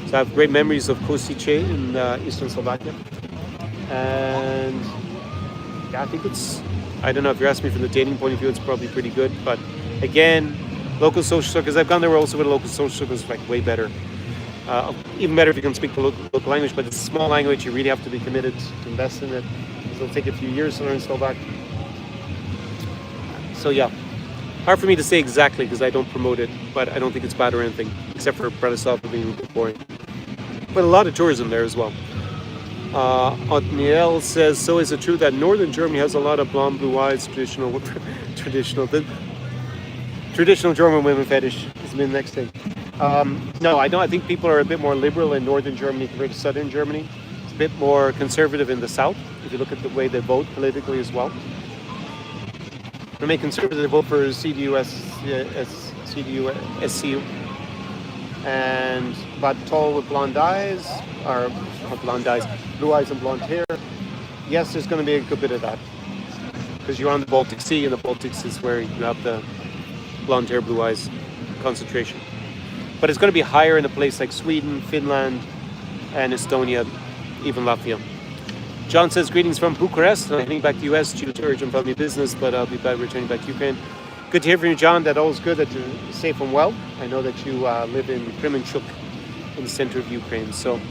[SPEAKER 1] So I have great memories of Kosice in eastern Slovakia. And yeah, I think it's, I don't know, if you're asking me from the dating point of view, it's probably pretty good. But again, local social circles, I've gone there also with local social circles, like way better. Even better if you can speak the local language, but it's a small language, you really have to be committed to invest in it. It'll take a few years to learn Slovak. So yeah, Hard for me to say exactly because I don't promote it, but I don't think it's bad or anything, except for Bratislava being a bit boring. But a lot of tourism there as well. Otniel says, so is it true that northern Germany has a lot of blonde, blue eyes, traditional German women fetish is the next thing. No, I don't. I think people are a bit more liberal in northern Germany compared to southern Germany. It's a bit more conservative in the south, if you look at the way they vote politically as well. They make conservative, they vote for CDU, SCU. But tall with blonde eyes, or not blonde eyes, blue eyes and blonde hair. Yes, there's going to be a good bit of that. Because you're on the Baltic Sea, and the Baltics is where you have the blonde hair, blue eyes concentration. But it's going to be higher in a place like Sweden, Finland, and Estonia, even Latvia. John says, greetings from Bucharest. I'm heading back to the US due to urgent family business, but I'll be back returning back to Ukraine. Good to hear from you, John. That's always good that you're safe and well. I know that you live in Kremenchuk, in the center of Ukraine. So,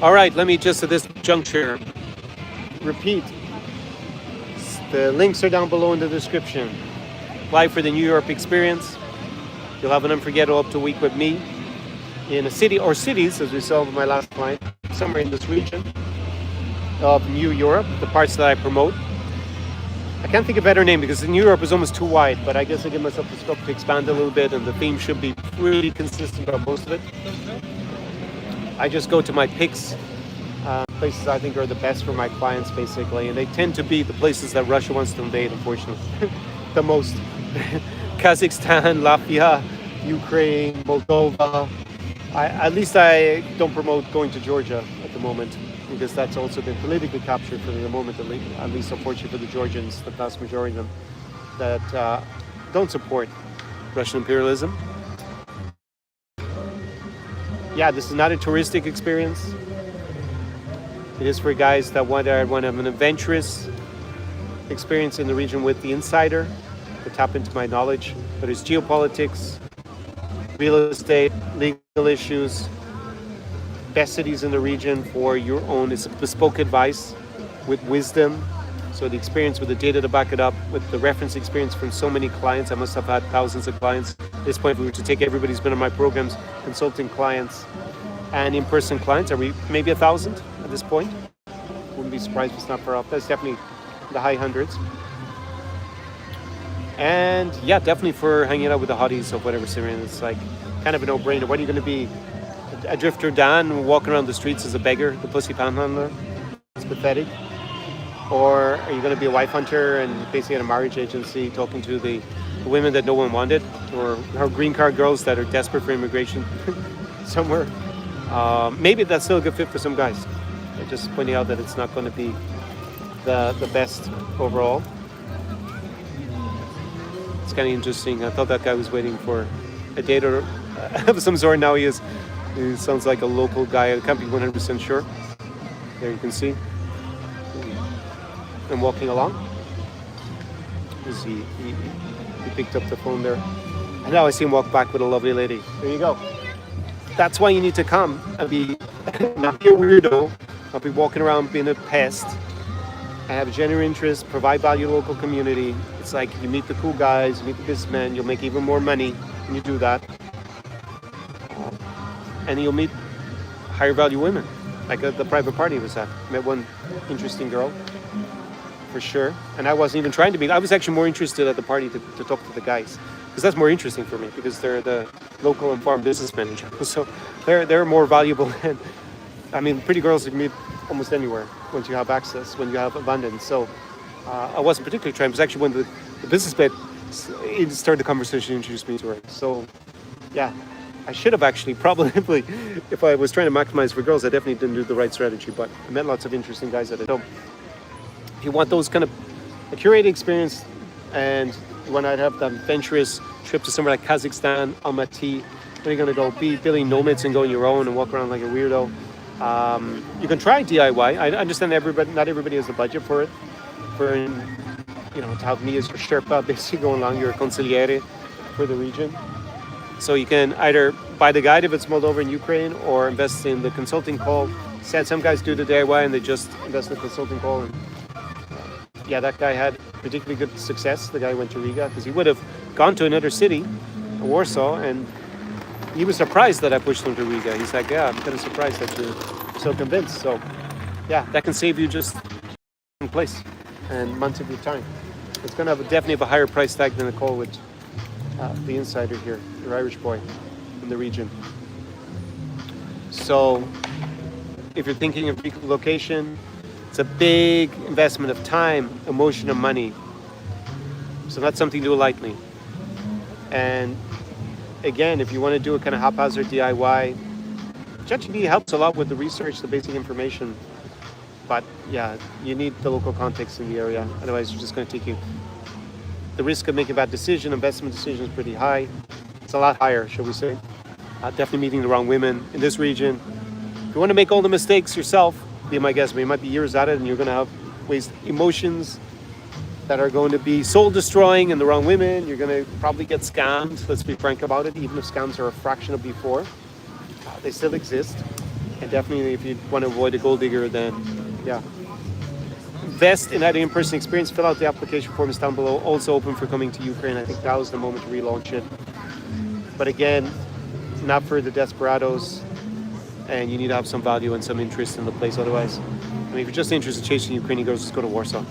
[SPEAKER 1] all right, let me just at this juncture repeat. The links are down below in the description. Apply for the New York experience. You'll have an unforgettable up to a week with me in a city or cities, as we saw with my last client, somewhere in this region of New Europe, the parts that I promote. I can't think of a better name because New Europe is almost too wide, but I guess I give myself the scope to expand a little bit, and the theme should be pretty consistent on most of it. I just go to my picks, places I think are the best for my clients, basically, and they tend to be the places that Russia wants to invade, unfortunately, the most. Kazakhstan, Latvia, Ukraine, Moldova. At least I don't promote going to Georgia at the moment, because that's also been politically captured for the moment, at least unfortunately for the Georgians, the vast majority of them, that don't support Russian imperialism. Yeah, this is not a touristic experience. It is for guys that want to have an adventurous experience in the region with the insider, to tap into my knowledge, but it's geopolitics, real estate, legal issues, best cities in the region for your own. It's bespoke advice with wisdom. So the experience with the data to back it up, with the reference experience from so many clients. I must have had thousands of clients. At this point, if we were to take everybody who's been on my programs, consulting clients and in-person clients, are we maybe 1,000 at this point? Wouldn't be surprised if it's not far off. That's definitely the high hundreds. And yeah, definitely for hanging out with the hotties of whatever Syrian. It's like kind of a no-brainer. What are you going to be? A drifter Dan walking around the streets as a beggar, the pussy panhandler? It's pathetic. Or are you going to be a wife hunter and basically at a marriage agency talking to the women that no one wanted, or green card girls that are desperate for immigration somewhere? Maybe that's still a good fit for some guys. I'm just pointing out that it's not going to be the best overall. It's kind of interesting. I thought that guy was waiting for a date or of some sort. Now he sounds like a local guy. I can't be 100% sure. There you can see. I'm walking along. He picked up the phone there. And now I see him walk back with a lovely lady. There you go. That's why you need to come and not be a weirdo, not be walking around being a pest. I have a genuine interest, provide value to the local community. It's like you meet the cool guys, you meet the businessmen, you'll make even more money when you do that. And you'll meet higher value women, like at the private party I was at. Met one interesting girl, for sure. And I wasn't even trying to meet. I was actually more interested at the party to talk to the guys, because that's more interesting for me, because they're the local and farm businessmen in general. So they're more valuable than, I mean, pretty girls you can meet almost anywhere once you have access, when you have abundance. So I wasn't particularly trying. It was actually when the businessman started the conversation, introduced me to her. So yeah, I should have actually probably, if I was trying to maximize for girls, I definitely didn't do the right strategy, but I met lots of interesting guys at it. So if you want those kind of a curated experience, and when I'd have that adventurous trip to somewhere like Kazakhstan, Almaty, when you're going to go be Billy nomads and go on your own and walk around like a weirdo. You can try DIY. I understand not everybody has the budget for it. For, you know, to have me as your Sherpa basically going along, your consigliere for the region. So you can either buy the guide if it's Moldova and Ukraine, or invest in the consulting call. Some guys do the DIY and they just invest in the consulting call and yeah, that guy had particularly good success. The guy went to Riga because he would have gone to another city, Warsaw, and he was surprised that I pushed him to Riga. He's like, yeah, I'm kind of surprised that you're so convinced. So, yeah, that can save you just one place and months of your time. It's going to definitely have a higher price tag than a call with the insider here, your Irish boy in the region. So, if you're thinking of relocation, it's a big investment of time, emotion, and money. So not something to do lightly. And again, if you want to do a kind of haphazard DIY, ChatGPT helps a lot with the research, the basic information. But yeah, you need the local context in the area. Otherwise, you're just going to take you. The risk of making a bad decision, investment decision is pretty high. It's a lot higher, shall we say. Definitely meeting the wrong women in this region. If you want to make all the mistakes yourself, be my guest. But you might be years at it, and you're going to have waste emotions that are going to be soul destroying and the wrong women. You're going to probably get scammed. Let's be frank about it. Even if scams are a fraction of before, they still exist. And definitely, if you want to avoid a gold digger, then yeah, invest in that in-person experience. Fill out the application forms down below. Also open for coming to Ukraine. I think now is the moment to relaunch it. But again, not for the desperados. And you need to have some value and some interest in the place. Otherwise, I mean, if you're just interested in chasing Ukrainian girls, just go to Warsaw.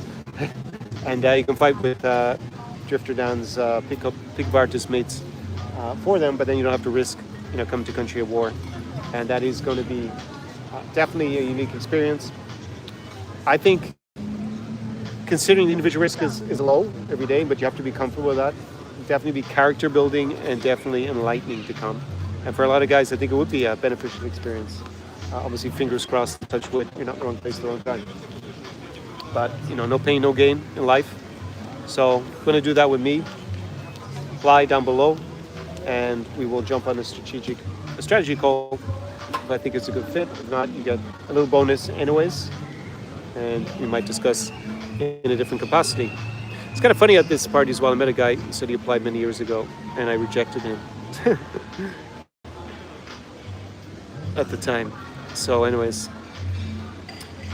[SPEAKER 1] And you can fight with Drifter Dan's pick artist mates for them, but then you don't have to risk, coming to country of war. And that is going to be definitely a unique experience. I think considering the individual risk is low every day, but you have to be comfortable with that. Definitely be character building and definitely enlightening to come. And for a lot of guys, I think it would be a beneficial experience. Obviously, fingers crossed, touch wood, you're not in the wrong place at the wrong time. But, no pain, no gain in life. So, going to do that with me. Apply down below, and we will jump on a strategy call. If I think it's a good fit. If not, you get a little bonus anyways. And we might discuss in a different capacity. It's kind of funny at this party as well. I met a guy who said he applied many years ago, and I rejected him. At the time. So anyways,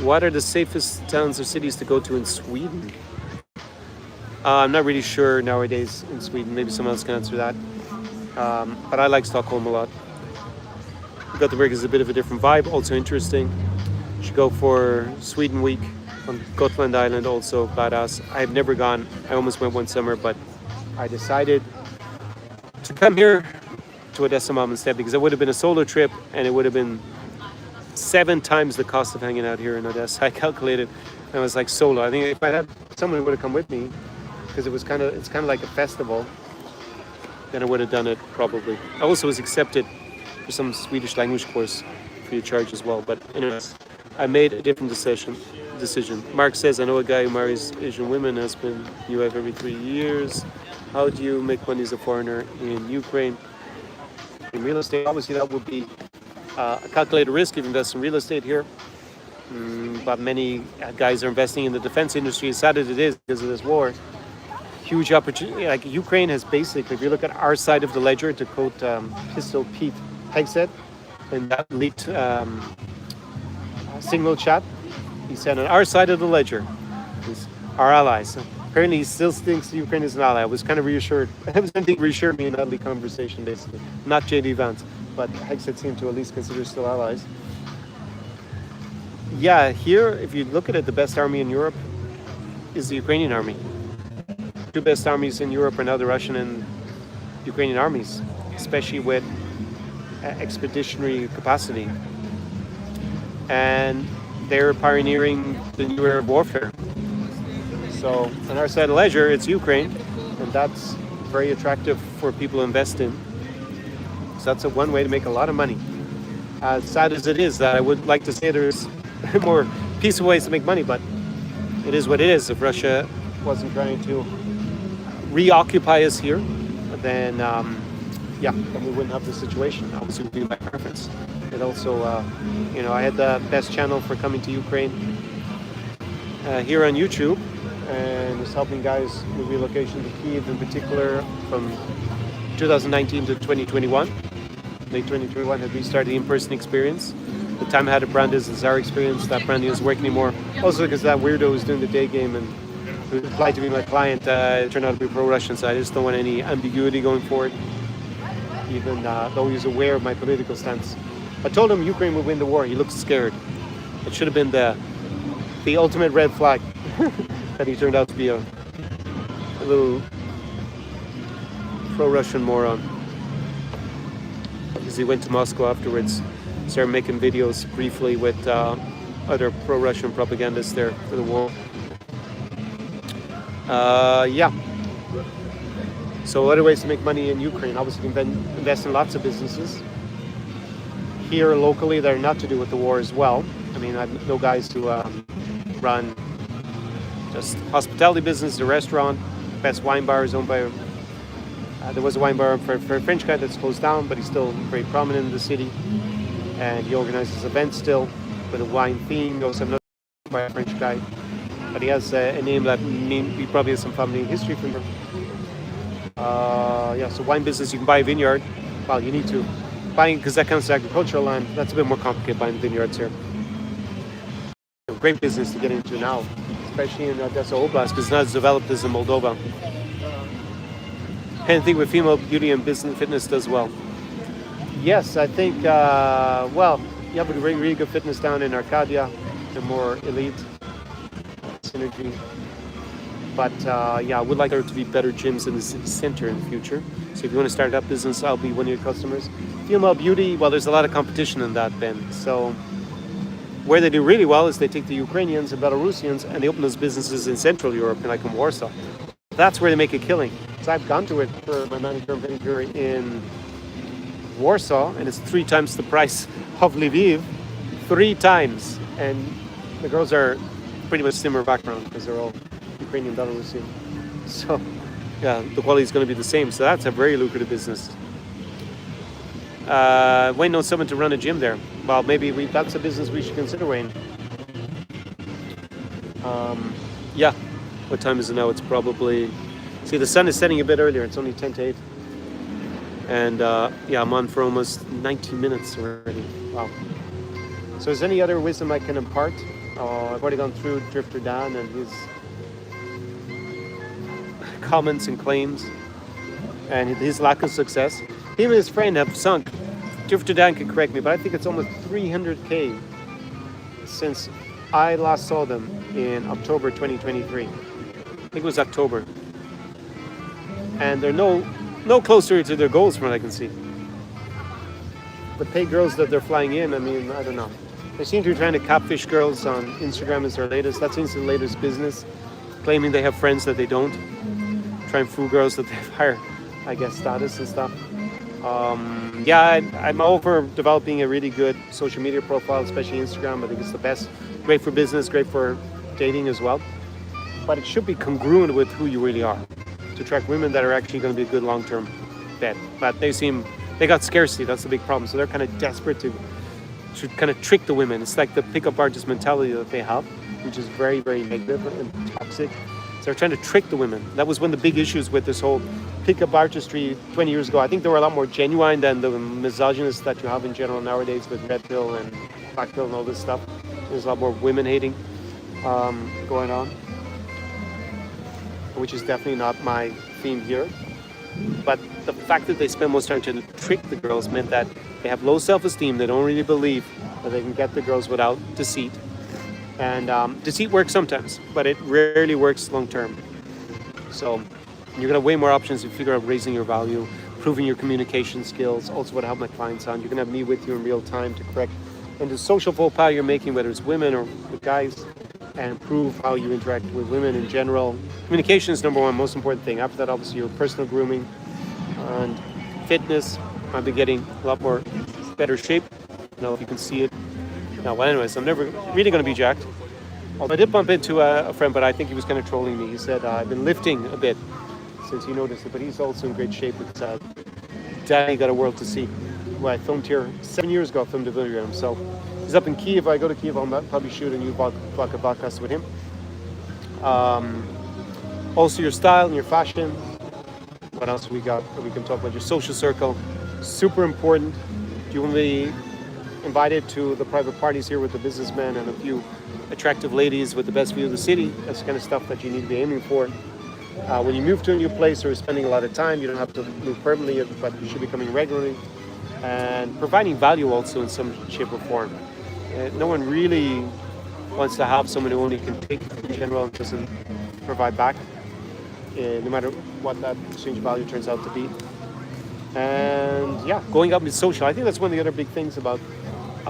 [SPEAKER 1] what are the safest towns or cities to go to in Sweden? I'm not really sure nowadays in Sweden. Maybe someone else can answer that. But I like Stockholm a lot. Gothenburg is a bit of a different vibe, also interesting. You should go for Sweden Week on Gotland Island, also badass. I've never gone. I almost went one summer, but I decided to come here to Odesa mom instead, because it would have been a solo trip and it would have been 7 times the cost of hanging out here in Odesa. I calculated, and I was like solo. I think if I had someone who would have come with me, because it's kind of like a festival, then I would have done it probably. I also was accepted for some Swedish language course free of charge as well. But anyways, I made a different decision. Mark says, I know a guy who marries Asian women, has been UF every 3 years. How do you make money as a foreigner in Ukraine? In real estate, obviously that would be a calculated risk if you invest in real estate here. But many guys are investing in the defense industry, as sad as it is because of this war. Huge opportunity. Like Ukraine has basically, if you look at our side of the ledger, to quote Pistol Pete Hegseth in that leaked signal chat, he said on our side of the ledger is our allies. Apparently he still thinks Ukraine is an ally. I was kind of reassured. It was something reassured me in that leaked conversation, basically. Not JD Vance, but Hegseth seemed to at least consider still allies. Yeah, here, if you look at it, the best army in Europe is the Ukrainian army. 2 best armies in Europe are now the Russian and Ukrainian armies, especially with expeditionary capacity. And they're pioneering the new era of warfare. So on our side of the ledger, it's Ukraine, and that's very attractive for people to invest in. So that's one way to make a lot of money. As sad as it is, that I would like to say there's more peaceful ways to make money, but it is what it is. If Russia wasn't trying to reoccupy us here, then then we wouldn't have this situation. Obviously, it would be my preference. It also, I had the best channel for coming to Ukraine here on YouTube, and was helping guys with relocation to Kyiv in particular from 2019 to 2021. Late 2021 had restarted the in-person experience. The time I had a brand is our experience. That branding doesn't work anymore. Also because that weirdo was doing the day game and who applied to be my client turned out to be pro-Russian, so I just don't want any ambiguity going forward, even though he's aware of my political stance. I told him Ukraine would win the war. He looked scared. It should have been the ultimate red flag that he turned out to be a little pro-Russian moron. Because he went to Moscow afterwards, started making videos briefly with other pro-Russian propagandists there for the war. Yeah. So other ways to make money in Ukraine. Obviously you can invest in lots of businesses. Here locally that are not to do with the war as well. I mean, I know guys who run just hospitality business, a restaurant, best wine bar is owned by there was a wine bar for a French guy that's closed down, but he's still very prominent in the city. And he organizes events still with a wine theme. He also have another by a French guy. But he has a name that he probably has some family history from him. Yeah, so wine business, you can buy a vineyard. Well, you need to. Buying, because that counts as agricultural land, that's a bit more complicated buying vineyards here. Great business to get into now, especially in Odesa Oblast, because it's not as developed as in Moldova. Anything with female beauty and business fitness does well. Yes, I think, well, you have a really good fitness down in Arcadia. They're more elite. Synergy. But yeah, I would like there to be better gyms in the city center in the future. So if you want to start that business, I'll be one of your customers. Female beauty, well, there's a lot of competition in that, Ben. So where they do really well is they take the Ukrainians and Belarusians and they open those businesses in Central Europe, like in Warsaw. That's where they make a killing. So I've gone to it for my manicure and pedicure in Warsaw, and it's 3 times the price of Lviv. 3 times. And the girls are pretty much similar background because they're all Ukrainian, Belarusian. So yeah, the quality is going to be the same. So that's a very lucrative business. Wayne knows someone to run a gym there. Well, maybe that's a business we should consider, Wayne. Yeah. What time is it now? It's probably... See, the sun is setting a bit earlier. It's only 10 to 8. And yeah, I'm on for almost 90 minutes already. Wow. So is there any other wisdom I can impart? I've already gone through Drifter Dan and his comments and claims and his lack of success. Him and his friend have sunk. Drifter Dan can correct me, but I think it's almost 300K since I last saw them in October 2023. I think it was October. And they're no closer to their goals from what I can see. The paid girls that they're flying in, I mean, I don't know. They seem to be trying to catfish girls on Instagram as their latest. That seems the latest business. Claiming they have friends that they don't. Try and fool girls that they have higher, I guess, status and stuff. Yeah, I'm over developing a really good social media profile, especially Instagram. I think it's the best. Great for business, great for dating as well. But it should be congruent with who you really are to attract women that are actually going to be a good long-term bet. But they got scarcity. That's the big problem. So they're kind of desperate to kind of trick the women. It's like the pickup artist mentality that they have, which is very, very negative and toxic. So they're trying to trick the women. That was one of the big issues with this whole pickup artistry 20 years ago. I think they were a lot more genuine than the misogynists that you have in general nowadays with red pill and black pill and all this stuff. There's a lot more women hating going on, which is definitely not my theme here. But the fact that they spend most time to trick the girls meant that they have low self-esteem. They don't really believe that they can get the girls without deceit. And deceit works sometimes, but it rarely works long-term. So you're going to have way more options to figure out raising your value, improving your communication skills, also what I help my clients on. You're going to have me with you in real time to correct and the social faux pas you're making, whether it's women or with guys, and improve how you interact with women in general. Communication is number one, most important thing. After that, obviously, your personal grooming and fitness. I've been getting a lot more better shape. I don't know if you can see it. Now, well, anyways, I'm never really going to be jacked. Although I did bump into a friend, but I think he was kind of trolling me. He said, I've been lifting a bit since he noticed it, but he's also in great shape. It's Daddy Got a World to See. Well, I filmed here 7 years ago. I filmed a video of him. So he's up in Kyiv. I go to Kyiv, I'll probably shoot a new podcast with him. Also your style and your fashion. What else we got that we can talk about? Your social circle. Super important. Do you want to be invited to the private parties here with the businessmen and a few attractive ladies with the best view of the city. That's the kind of stuff that you need to be aiming for. When you move to a new place or spending a lot of time, you don't have to move permanently, but you should be coming regularly. And providing value also in some shape or form. No one really wants to have someone who only can take in general and doesn't provide back, no matter what that exchange value turns out to be. And yeah, going up is social. I think that's one of the other big things about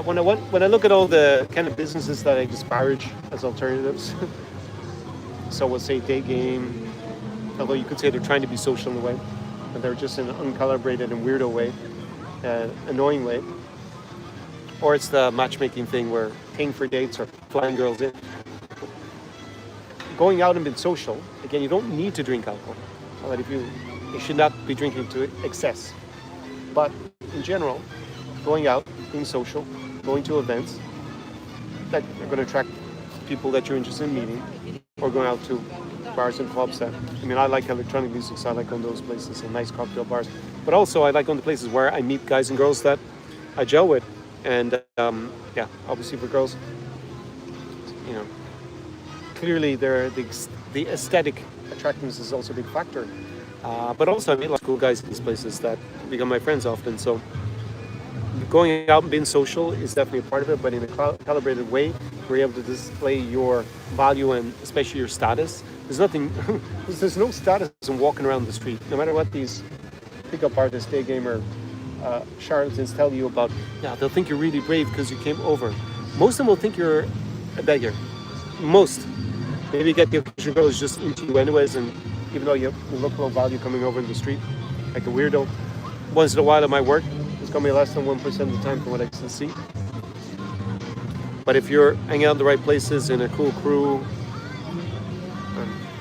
[SPEAKER 1] when I look at all the kind of businesses that I disparage as alternatives. So we'll say Daygame, although you could say they're trying to be social in a way, but they're just in an uncalibrated and weirdo way, annoying way. Or it's the matchmaking thing where paying for dates or flying girls in. Going out and being social, again, you don't need to drink alcohol. But you should not be drinking to excess. But in general, going out, being social, going to events that are going to attract people that you're interested in meeting, or going out to bars and clubs that, I mean, I like electronic music, so I like going to those places and nice cocktail bars. But also I like going to places where I meet guys and girls that I gel with. And yeah, obviously for girls, you know, clearly the aesthetic attractiveness is also a big factor. But also I meet a lot of cool guys in these places that become my friends often. So going out and being social is definitely a part of it, but in a calibrated way, where you're able to display your value and especially your status. There's no status in walking around the street, no matter what these pickup artists, Daygamer, charlatans tell you about. Yeah, they'll think you're really brave because you came over. Most of them will think you're a beggar. Most. Maybe you get the occasional girl who's just into you anyways, and even though you look low value coming over in the street, like a weirdo. Once in a while at my work, it's going to be less than 1% of the time from what I can see. But if you're hanging out in the right places in a cool crew,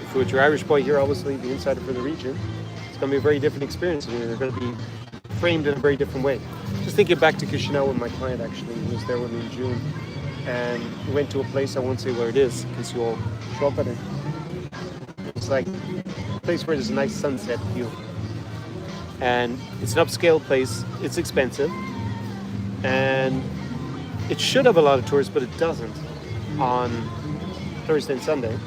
[SPEAKER 1] if you're with your Irish boy here, obviously the insider for the region, it's going to be a very different experience, and you're going to be framed in a very different way. Just thinking back to Chișinău when my client actually was there with me in June, and we went to a place, I won't say where it is because you all show up at it. It's like a place where there's a nice sunset view, and it's an upscale place. It's expensive, and it should have a lot of tourists, but it doesn't on Thursday and Sunday.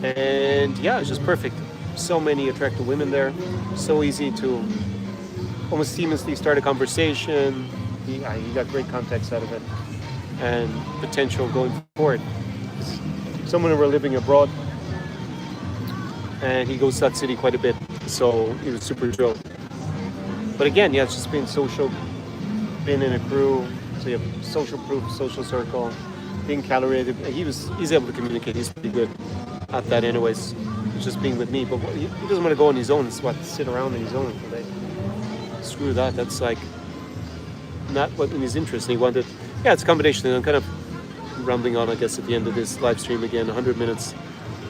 [SPEAKER 1] And yeah, it's just perfect. So many attractive women there, so easy to almost seamlessly start a conversation. You got great context out of it and potential going forward. Someone who were living abroad, and he goes to that city quite a bit, so he was super thrilled. But again, yeah, it's just being social, being in a crew, so you have social proof, social circle, being calibrated. He's able to communicate. He's pretty good at that anyways. It's just being with me, but he doesn't want to go on his own. It's what, sit around on his own all day. Screw that. That's like not what in his interest. And he wanted, yeah, it's a combination. And I'm kind of rambling on, I guess, at the end of this live stream again, 100 minutes.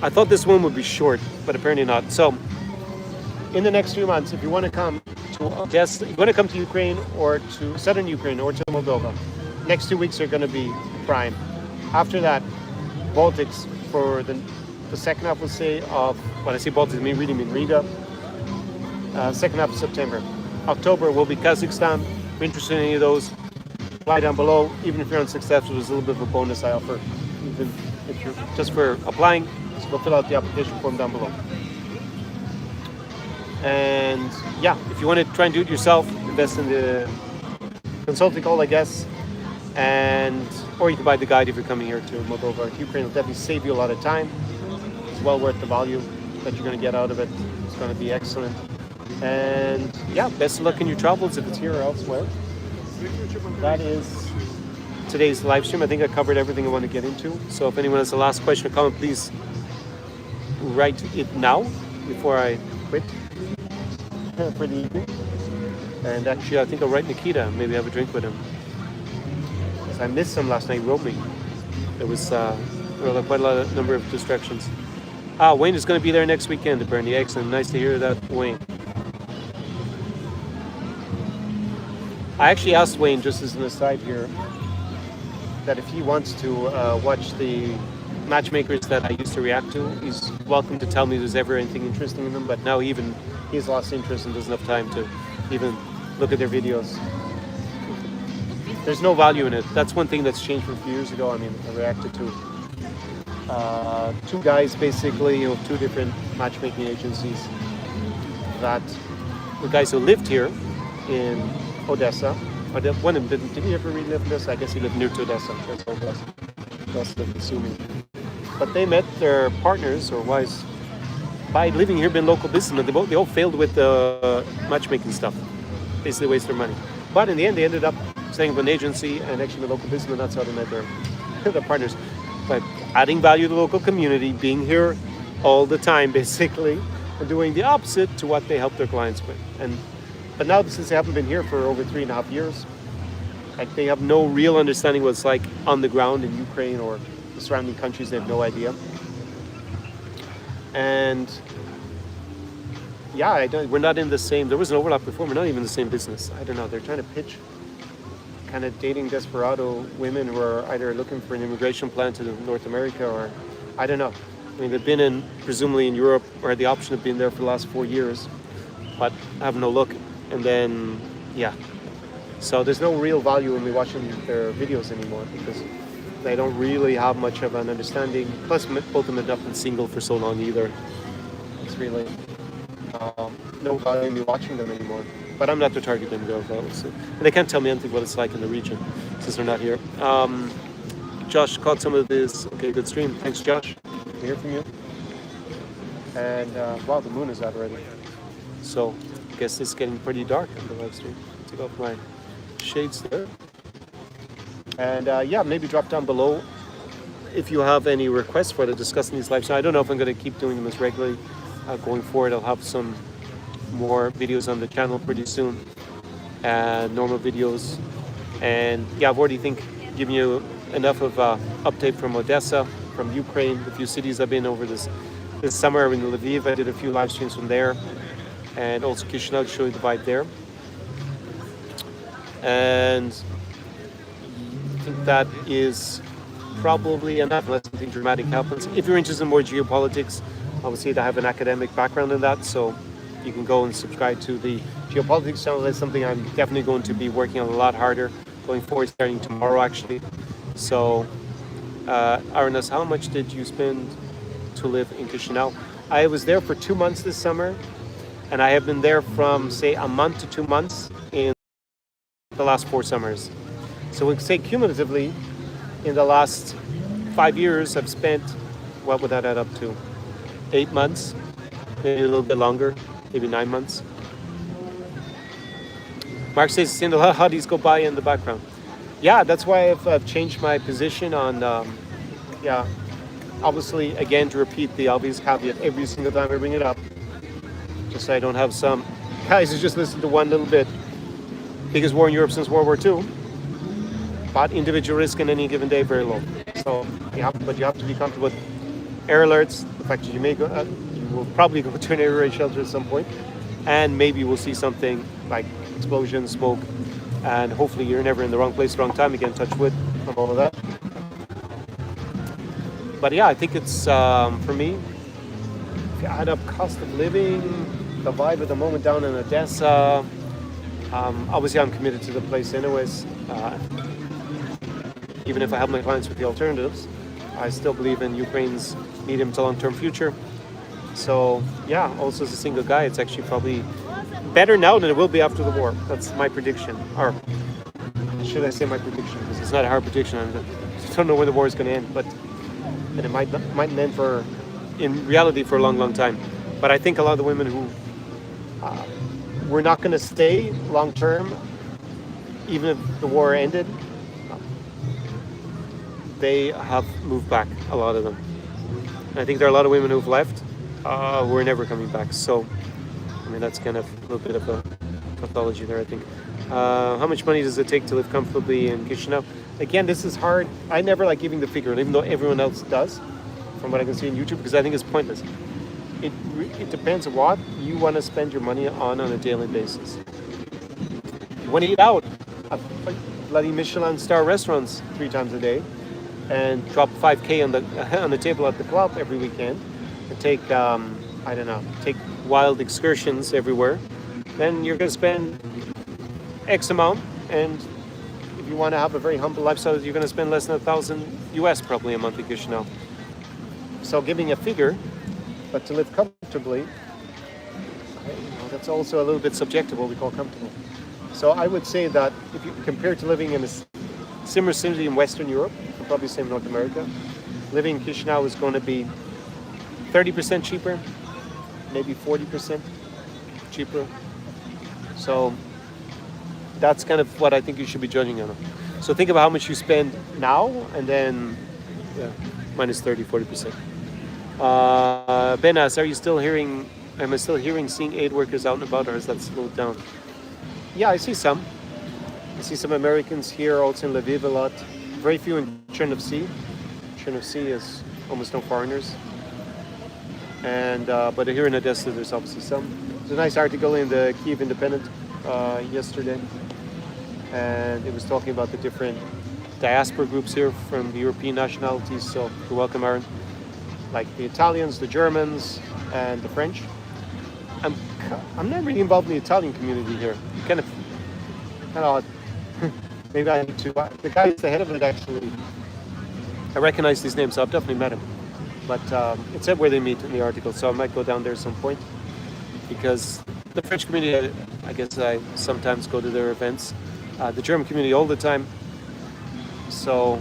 [SPEAKER 1] I thought this one would be short, but apparently not. So in the next few months, if you want to come to Odesa, you want to come to Ukraine or to southern Ukraine or to Moldova, next 2 weeks are going to be prime. After that, Baltics for the second half, we'll say, of, when I say Baltics, I really mean Riga, second half of September. October will be Kazakhstan. If you're interested in any of those, apply down below. Even if you're unsuccessful, there's a little bit of a bonus I offer, even if you're just for applying. So go fill out the application form down below. And yeah, if you want to try and do it yourself, invest in the consulting call, I guess, or you can buy the guide if you're coming here to Moldova. Ukraine will definitely save you a lot of time. It's well worth the value that you're going to get out of it. It's going to be excellent. And yeah, best of luck in your travels if it's here or elsewhere. That is today's live stream. I think I covered everything I want to get into. So if anyone has a last question or comment, please write it now before I quit for the evening. And actually, I think I'll write Nikita and maybe have a drink with him. Because I missed him last night roaming. There was quite a number of distractions. Wayne is going to be there next weekend, apparently. Excellent. Nice to hear that, Wayne. I actually asked Wayne, just as an aside here, that if he wants to watch the matchmakers that I used to react to, he's welcome to tell me if there's ever anything interesting in them. But now he's lost interest and doesn't have time to even look at their videos. there's no value in it. That's one thing that's changed from a few years ago. I mean, I reacted to two guys basically of two different matchmaking agencies. That the guys who lived here in Odesa, or the one of them did he ever really live in Odessa? I guess he lived near to Odessa. That's all that's assuming. But they met their partners or wives by living here, being local businessmen. They all failed with the matchmaking stuff. Basically waste their money. But in the end, they ended up setting up an agency and actually a local businessman. That's how they met their partners. By adding value to the local community, being here all the time, basically, and doing the opposite to what they help their clients with. But now, since they haven't been here for over 3.5 years, like they have no real understanding what it's like on the ground in Ukraine or the surrounding countries. They have no idea. And yeah, we're not in the same. There was an overlap before. We're not even in the same business. I don't know. They're trying to pitch kind of dating desperado women who are either looking for an immigration plan to North America or I don't know. I mean, they've been presumably in Europe or had the option of being there for the last 4 years, but have no luck. And then, yeah. So there's no real value in me watching their videos anymore because they don't really have much of an understanding. Plus, both of them have not been single for so long either. It's really no value in me watching them anymore. But I'm not the target demo, so. And they can't tell me anything what it's like in the region since they're not here. Josh caught some of this. Okay, good stream. Thanks, Josh. Good to hear from you. And wow, the moon is out already. So I guess it's getting pretty dark on the live stream. Take off my shades there. And yeah, maybe drop down below if you have any requests for to discuss in these live streams. I don't know if I'm going to keep doing them as regularly going forward. I'll have some more videos on the channel pretty soon, normal videos. And yeah, I've already given you enough of update from Odesa, from Ukraine, a few cities I've been over this summer. In Lviv, I did a few live streams from there, and also Chișinău to show you the vibe there. And I think that is probably enough unless something dramatic happens. If you're interested in more geopolitics, obviously I have an academic background in that, so you can go and subscribe to the geopolitics channel. That's something I'm definitely going to be working on a lot harder going forward, starting tomorrow actually. So, Aranas, how much did you spend to live in Chișinău? I was there for 2 months this summer, and I have been there from say a month to 2 months in the last 4 summers. So we say cumulatively, in the last 5 years, I've spent, what would that add up to? 8 months, maybe a little bit longer, maybe 9 months. Mark says, seeing the hotties go by in the background. Yeah, that's why I've changed my position on, yeah, obviously, again, to repeat the obvious caveat every single time I bring it up, just so I don't have some guys who just listen to one little bit. Biggest war in Europe since World War II, but individual risk in any given day very low. So you have to be comfortable with air alerts, the fact that you may go, you will probably go to an air raid shelter at some point, and maybe we'll see something like explosion, smoke, and hopefully you're never in the wrong place, wrong time again. Touch wood from all of that. But yeah, I think it's for me. If you add up cost of living, the vibe at the moment down in Odesa. Obviously, I'm committed to the place anyways. Even if I help my clients with the alternatives, I still believe in Ukraine's medium to long-term future. So yeah, also as a single guy, it's actually probably better now than it will be after the war. That's my prediction. Or should I say my prediction? Because it's not a hard prediction. I don't know when the war is going to end, but and it mightn't end in reality for a long, long time. But I think a lot of the women who were not going to stay long term, even if the war ended, they have moved back, a lot of them. And I think there are a lot of women who've left who are never coming back. So, I mean, that's kind of a little bit of a pathology there, I think. How much money does it take to live comfortably in Chișinău? Again, this is hard. I never like giving the figure, even though everyone else does, from what I can see on YouTube, because I think it's pointless. It depends on what you want to spend your money on a daily basis. You want to eat out at bloody Michelin star restaurants 3 times a day and drop 5K on the table at the club every weekend and take, I don't know, take wild excursions everywhere, then you're going to spend X amount. And if you want to have a very humble lifestyle, you're going to spend less than $1,000 US probably a month in Chișinău. So giving a figure, but to live comfortably, that's also a little bit subjective, what we call comfortable. So I would say that if you compare to living in a similar city in Western Europe, and probably same in North America, living in Chișinău is going to be 30% cheaper, maybe 40% cheaper. So that's kind of what I think you should be judging on. So think about how much you spend now and then minus 30, 40%. Benas, are you still hearing, am I still hearing seeing aid workers out and about, or has that slowed down? Yeah, I see some. I see some Americans here, also in Lviv a lot. Very few in Chernivtsi. Chernivtsi is almost no foreigners. And but here in Odesa, there's obviously some. There's a nice article in the Kyiv Independent yesterday, and it was talking about the different diaspora groups here from the European nationalities. So you're welcome, Aaron. Like the Italians, the Germans, and the French. I'm not really involved in the Italian community here. Kind of odd. Maybe I need to. The guy who's the head of it actually. I recognize these names, so I've definitely met him. But it said where they meet in the article, so I might go down there at some point. Because the French community, I guess I sometimes go to their events. The German community all the time. So,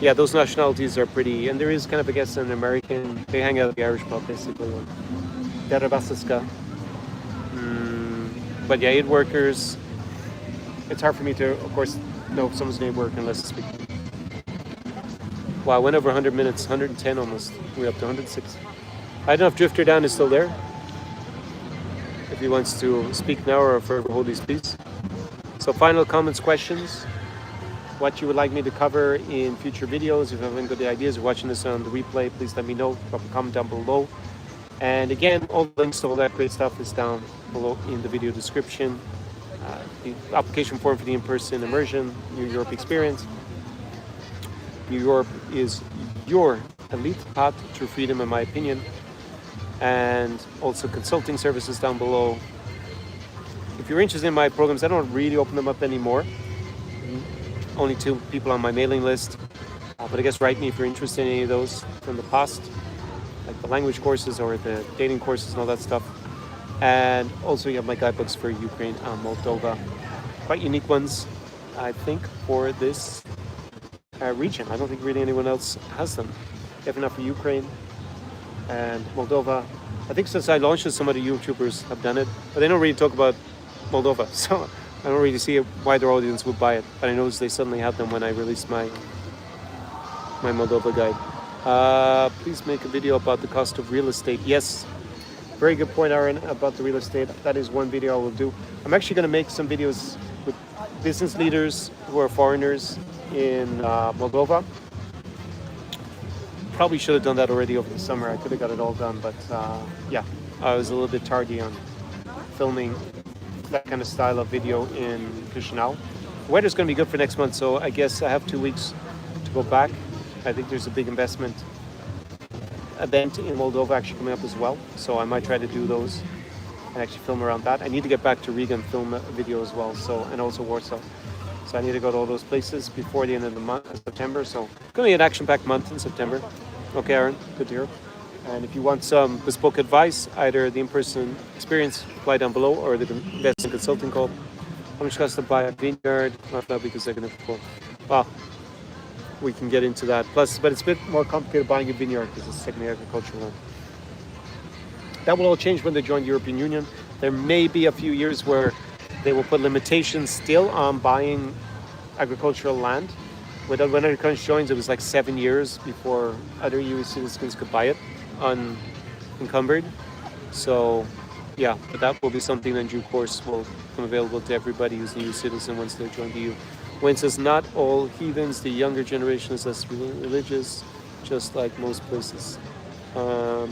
[SPEAKER 1] yeah, those nationalities are pretty. And there is kind of, I guess, an American. They hang out at the Irish pub, basically. Derabasaska. But yeah, aid workers. It's hard for me to, of course, know if someone's name work unless I speak. Wow, I went over 100 minutes, 110 almost. We're up to 106. I don't know if Drifter Dan is still there. If he wants to speak now or for hold his peace. So final comments, questions. What you would like me to cover in future videos. If you have any good ideas or watching this on the replay, please let me know. Drop a comment down below. And again, all the links to all that great stuff is down below in the video description. The application form for the in-person immersion, New Europe experience. New Europe is your elite path to freedom, in my opinion. And also consulting services down below. If you're interested in my programs, I don't really open them up anymore. Only 2 people on my mailing list. But I guess write me if you're interested in any of those from the past, like the language courses or the dating courses and all that stuff. And also you have my guidebooks for Ukraine and Moldova. Quite unique ones, I think, for this region. I don't think really anyone else has them. Definitely not for Ukraine and Moldova. I think since I launched it, some other YouTubers have done it, but they don't really talk about Moldova, so I don't really see why their audience would buy it. But I noticed they suddenly had them when I released my Moldova guide. Please make a video about the cost of real estate. Yes, very good point, Aaron, about the real estate. That is one video I will do. I'm actually going to make some videos with business leaders who are foreigners in Moldova. Probably should have done that already over the summer. I could have got it all done, but yeah, I was a little bit tardy on filming that kind of style of video in Chișinău. The weather's going to be good for next month, so I guess I have 2 weeks to go back. I think there's a big investment event in Moldova actually coming up as well, so I might try to do those and actually film around that. I need to get back to Riga and film a video as well, so, and also Warsaw. So I need to go to all those places before the end of the month, September. So going to be an action-packed month in September. Okay, Aaron, good to hear. And if you want some bespoke advice, either the in-person experience, apply down below, or the investment consulting call. How much costs to buy a vineyard? Not now because they're going to. Well, we can get into that. Plus, but it's a bit more complicated buying a vineyard because it's technically agricultural land. That will all change when they join the European Union. There may be a few years where they will put limitations still on buying agricultural land. When other countries joined, it was like 7 years before other EU citizens could buy it unencumbered. So, yeah, but that will be something in due course will become available to everybody who's an EU citizen once they join the EU. When it says not all heathens, the younger generation is less religious, just like most places. Not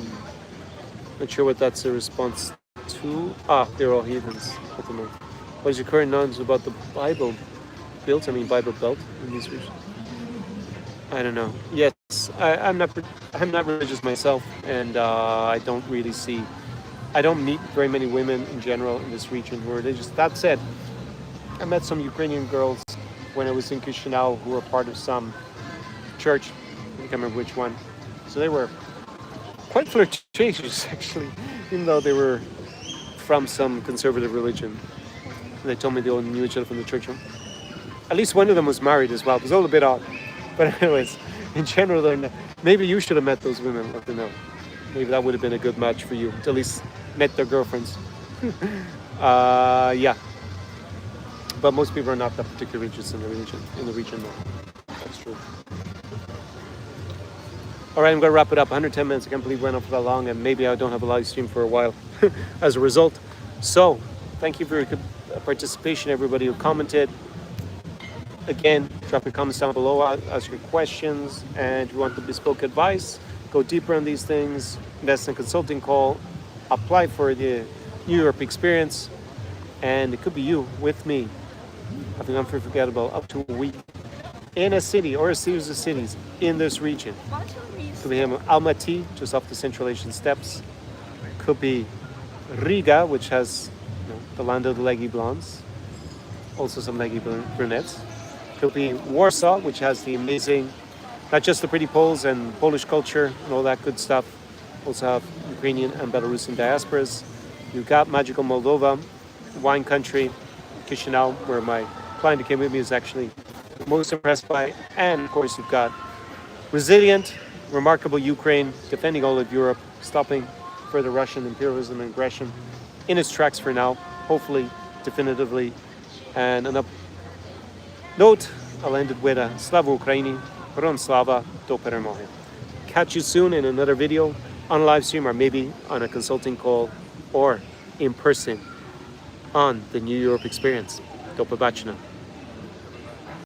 [SPEAKER 1] sure what that's a response to. They're all heathens at the moment. What is your current knowledge about the Bible Bible Belt in these regions? I don't know. Yes, I'm not religious myself, and I don't really see. I don't meet very many women in general in this region who are religious. That said, I met some Ukrainian girls when I was in Chișinău who were part of some church. I can't remember which one. So they were quite flirtatious, actually, even though they were from some conservative religion. They told me they all knew each other from the church. At least one of them was married as well. It was all a bit odd. But anyways, in general, maybe you should have met those women. I don't know. Maybe that would have been a good match for you. To at least met their girlfriends. Yeah. But most people are not that particularly interested in the region though. That's true. All right, I'm going to wrap it up. 110 minutes. I can't believe it went on for that long, and maybe I don't have a live stream for a while as a result. So, thank you for your participation, everybody who commented. Again, drop your comments down below, ask your questions, and if you want the bespoke advice, go deeper on these things, invest in a consulting call, apply for the New Europe experience, and it could be you with me having unforgettable up to a week in a city or a series of cities in this region. Could be Almaty, just off the Central Asian steppes. Could be Riga, which has the land of the leggy blondes, also some leggy brunettes. Could be Warsaw, which has the amazing, not just the pretty Poles and Polish culture and all that good stuff, also have Ukrainian and Belarusian diasporas. You've got magical Moldova, wine country, Chișinău, where my client who came with me is actually most impressed by, and of course you've got resilient, remarkable Ukraine, defending all of Europe, stopping further Russian imperialism and aggression in its tracks for now, hopefully, definitively. And on a note, I'll end it with a Slava Ukraini, Ron Slava, do peremóhy. Catch you soon in another video, on a live stream, or maybe on a consulting call, or in person on the New Europe experience. Do побачення.